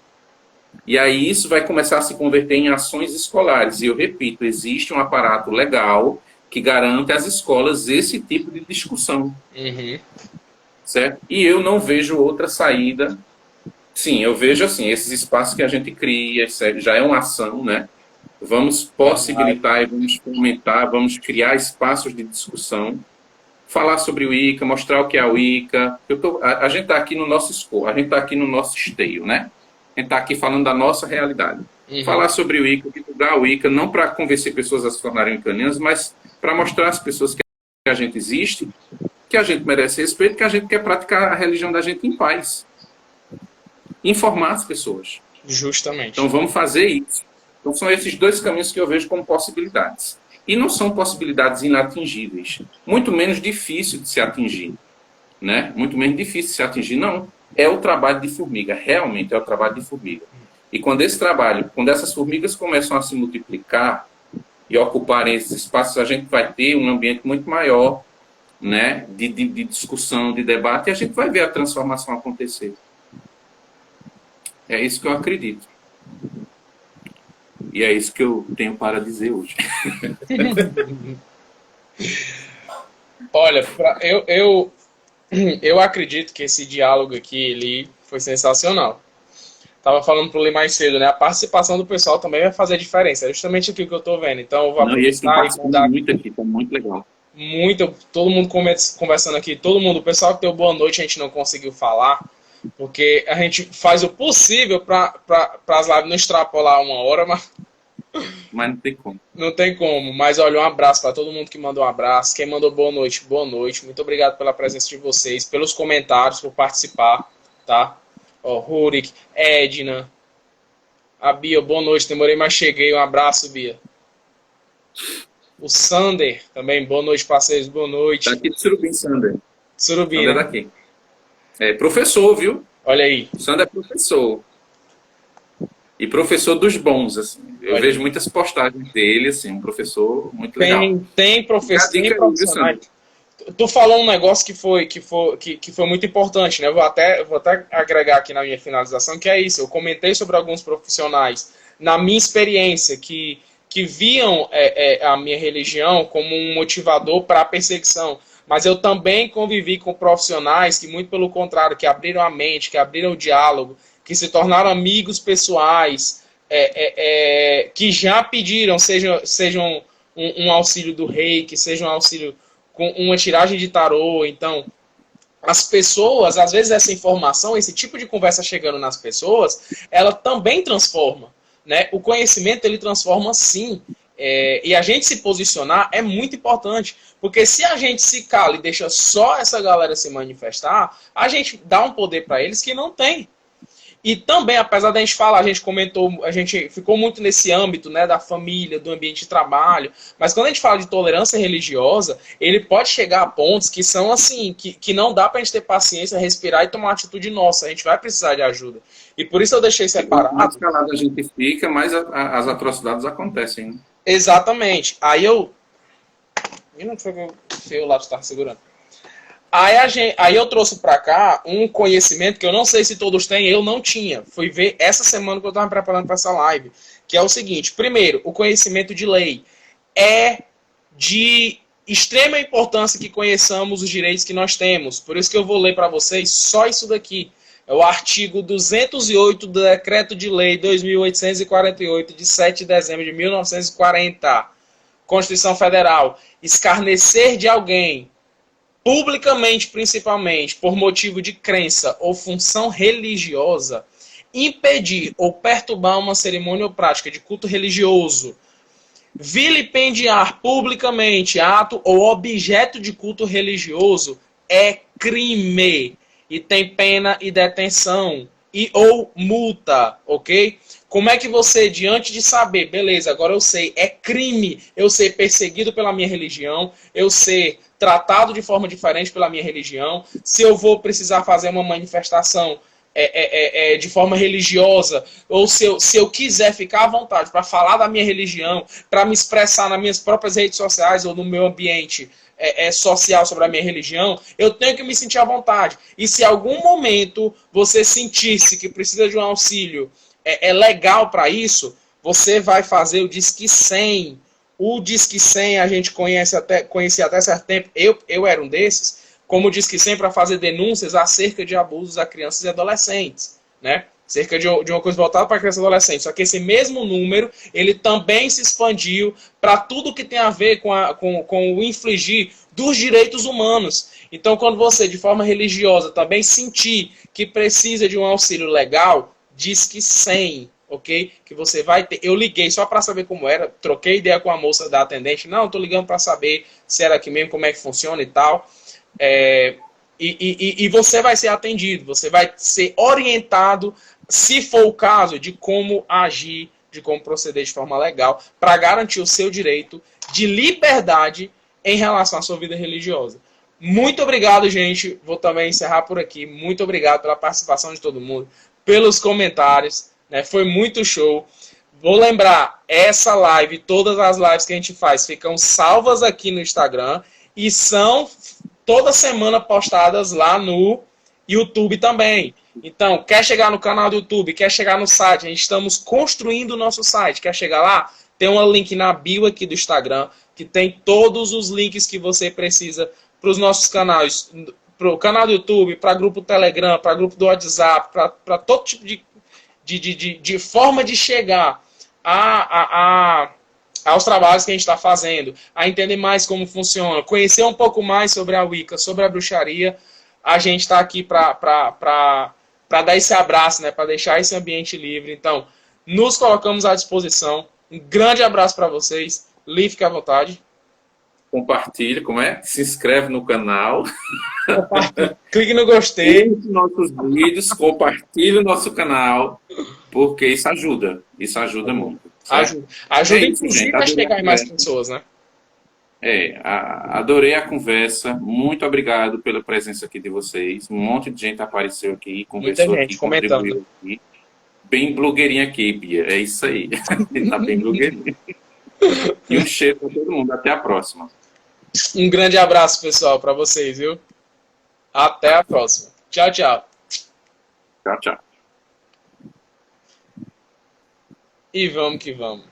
E aí isso vai começar a se converter em ações escolares. E eu repito, existe um aparato legal que garante às escolas esse tipo de discussão. Certo? E eu não vejo outra saída. Sim, eu vejo assim, esses espaços que a gente cria, já é uma ação, né? Vamos possibilitar e vamos fomentar, vamos criar espaços de discussão, falar sobre o Wicca, mostrar o que é o Wicca. A gente está aqui no nosso escopo, a gente está aqui no nosso esteio, né? A gente está aqui falando da nossa realidade. Falar sobre o Wicca, divulgar o Wicca, não para convencer pessoas a se tornarem wiccanas, mas para mostrar às pessoas que a gente existe, que a gente merece respeito, que a gente quer praticar a religião da gente em paz. Informar as pessoas. Justamente. Então vamos fazer isso. Então são esses dois caminhos que eu vejo como possibilidades. E não são possibilidades inatingíveis. Muito menos difícil de se atingir. né? Muito menos difícil se atingir. Não, é o trabalho de formiga, realmente é o trabalho de formiga. E quando essas formigas começam a se multiplicar e ocuparem esses espaços, a gente vai ter um ambiente muito maior, né, de discussão, de debate, e a gente vai ver a transformação acontecer. É isso que eu acredito. E é isso que eu tenho para dizer hoje. Olha, eu acredito que esse diálogo aqui ele foi sensacional. Tava falando pro Lee mais cedo, né? A participação do pessoal também vai fazer diferença. É justamente aquilo que eu tô vendo. Então eu vou Não, e eles estão aproveitar e participando mandar muito aqui, tá muito legal. todo mundo conversando aqui, todo mundo, o pessoal que deu boa noite, a gente não conseguiu falar, porque a gente faz o possível para as lives não extrapolar 1 hora, mas Mas não tem como. não tem como. Mas olha, um abraço para todo mundo que mandou um abraço. Quem mandou boa noite, boa noite. Muito obrigado pela presença de vocês, pelos comentários, por participar, tá? Ó, Rurik, Edna, a Bia, boa noite, demorei, mas cheguei. Um abraço, Bia. O Sander, também, boa noite, parceiros, boa noite. Tá aqui de Surubim, Sander. Surubim, Sander né? daqui. É professor, viu? Olha aí. O Sander é professor. E professor dos bons, assim. Eu Olha. vejo muitas postagens dele, assim, um professor muito legal. Tem professor, Fica a tem dica aí, viu, profissionais. Tu falou um negócio que foi muito importante, né? Eu vou até agregar aqui na minha finalização, que é isso. Eu comentei sobre alguns profissionais, na minha experiência, que viam a minha religião como um motivador para a perseguição. Mas eu também convivi com profissionais que, muito pelo contrário, que abriram a mente, que abriram o diálogo, que se tornaram amigos pessoais, que já pediram, sejam um auxílio do rei, que seja um auxílio com uma tiragem de tarô. Então, as pessoas, às vezes essa informação, esse tipo de conversa chegando nas pessoas, ela também transforma, né? O conhecimento, ele transforma sim. E a gente se posicionar é muito importante, porque se a gente se cala e deixa só essa galera se manifestar, a gente dá um poder para eles que não tem. E também, apesar da gente falar, a gente comentou, a gente ficou muito nesse âmbito, né, da família, do ambiente de trabalho, mas quando a gente fala de tolerância religiosa, ele pode chegar a pontos que são assim, que não dá pra gente ter paciência, respirar e tomar uma atitude nossa, a gente vai precisar de ajuda. E por isso eu deixei separado. Mais calado a gente fica, mais as atrocidades acontecem, né? Exatamente. Aí eu... Não foi que eu lá estava segurando. Aí eu trouxe pra cá um conhecimento que eu não sei se todos têm, eu não tinha. Fui ver essa semana que eu estava me preparando para essa live, que é o seguinte. Primeiro, o conhecimento de lei. É de extrema importância que conheçamos os direitos que nós temos. Por isso que eu vou ler para vocês só isso daqui. É o artigo 208 do Decreto de Lei 2848, de 7 de dezembro de 1940. Constituição Federal. Escarnecer de alguém, publicamente, principalmente, por motivo de crença ou função religiosa, impedir ou perturbar uma cerimônia ou prática de culto religioso, vilipendiar publicamente ato ou objeto de culto religioso é crime e tem pena e detenção e ou multa, ok? Como é que você, diante de saber, beleza, agora eu sei, é crime eu ser perseguido pela minha religião, eu ser tratado de forma diferente pela minha religião, se eu vou precisar fazer uma manifestação de forma religiosa, ou se eu quiser ficar à vontade para falar da minha religião, para me expressar nas minhas próprias redes sociais ou no meu ambiente social sobre a minha religião, eu tenho que me sentir à vontade. E se em algum momento você sentisse que precisa de um auxílio legal para isso, você vai fazer o Disque 100. O Disque 100 a gente conhecia até certo tempo, eu era um desses, como o Disque 100 para fazer denúncias acerca de abusos a crianças e adolescentes, né? Cerca de uma coisa voltada para crianças e adolescentes. Só que esse mesmo número, ele também se expandiu para tudo que tem a ver com o infligir dos direitos humanos. Então, quando você, de forma religiosa, também sentir que precisa de um auxílio legal, Disque 100, ok? Que você vai ter. Eu liguei só para saber como era, troquei ideia com a moça da atendente. Não, estou ligando para saber se era aqui mesmo, como é que funciona e tal. E você vai ser atendido, você vai ser orientado, se for o caso, de como agir, de como proceder de forma legal, para garantir o seu direito de liberdade em relação à sua vida religiosa. Muito obrigado, gente. Vou também encerrar por aqui. Muito obrigado pela participação de todo mundo, pelos comentários, né? Foi muito show. Vou lembrar, essa live, todas as lives que a gente faz ficam salvas aqui no Instagram e são toda semana postadas lá no YouTube também. Então, quer chegar no canal do YouTube, quer chegar no site, a gente estamos construindo o nosso site. Quer chegar lá? Tem um link na bio aqui do Instagram, que tem todos os links que você precisa para os nossos canais, para o canal do YouTube, para grupo Telegram, para grupo do WhatsApp, para todo tipo de forma de chegar aos trabalhos que a gente está fazendo, a entender mais como funciona, conhecer um pouco mais sobre a Wicca, sobre a bruxaria. A gente está aqui para dar esse abraço, né, para deixar esse ambiente livre. Então, nos colocamos à disposição. Um grande abraço para vocês. Li, fique à vontade. Compartilhe, como é? Se inscreve no canal. Clique no gostei. Curte nossos vídeos, compartilhe o nosso canal, porque isso ajuda. Isso ajuda muito. Ajuda, isso, inclusive, gente. a chegar em mais pessoas, né? Adorei a conversa. Muito obrigado pela presença aqui de vocês. Um monte de gente apareceu aqui, conversou aqui, contribuiu aqui. Bem blogueirinha aqui, Bia. É isso aí. Tá bem blogueirinha. E um cheiro para todo mundo. Até a próxima. Um grande abraço, pessoal, para vocês, viu? Até a próxima. Tchau, tchau. Tchau, tchau. E vamos que vamos.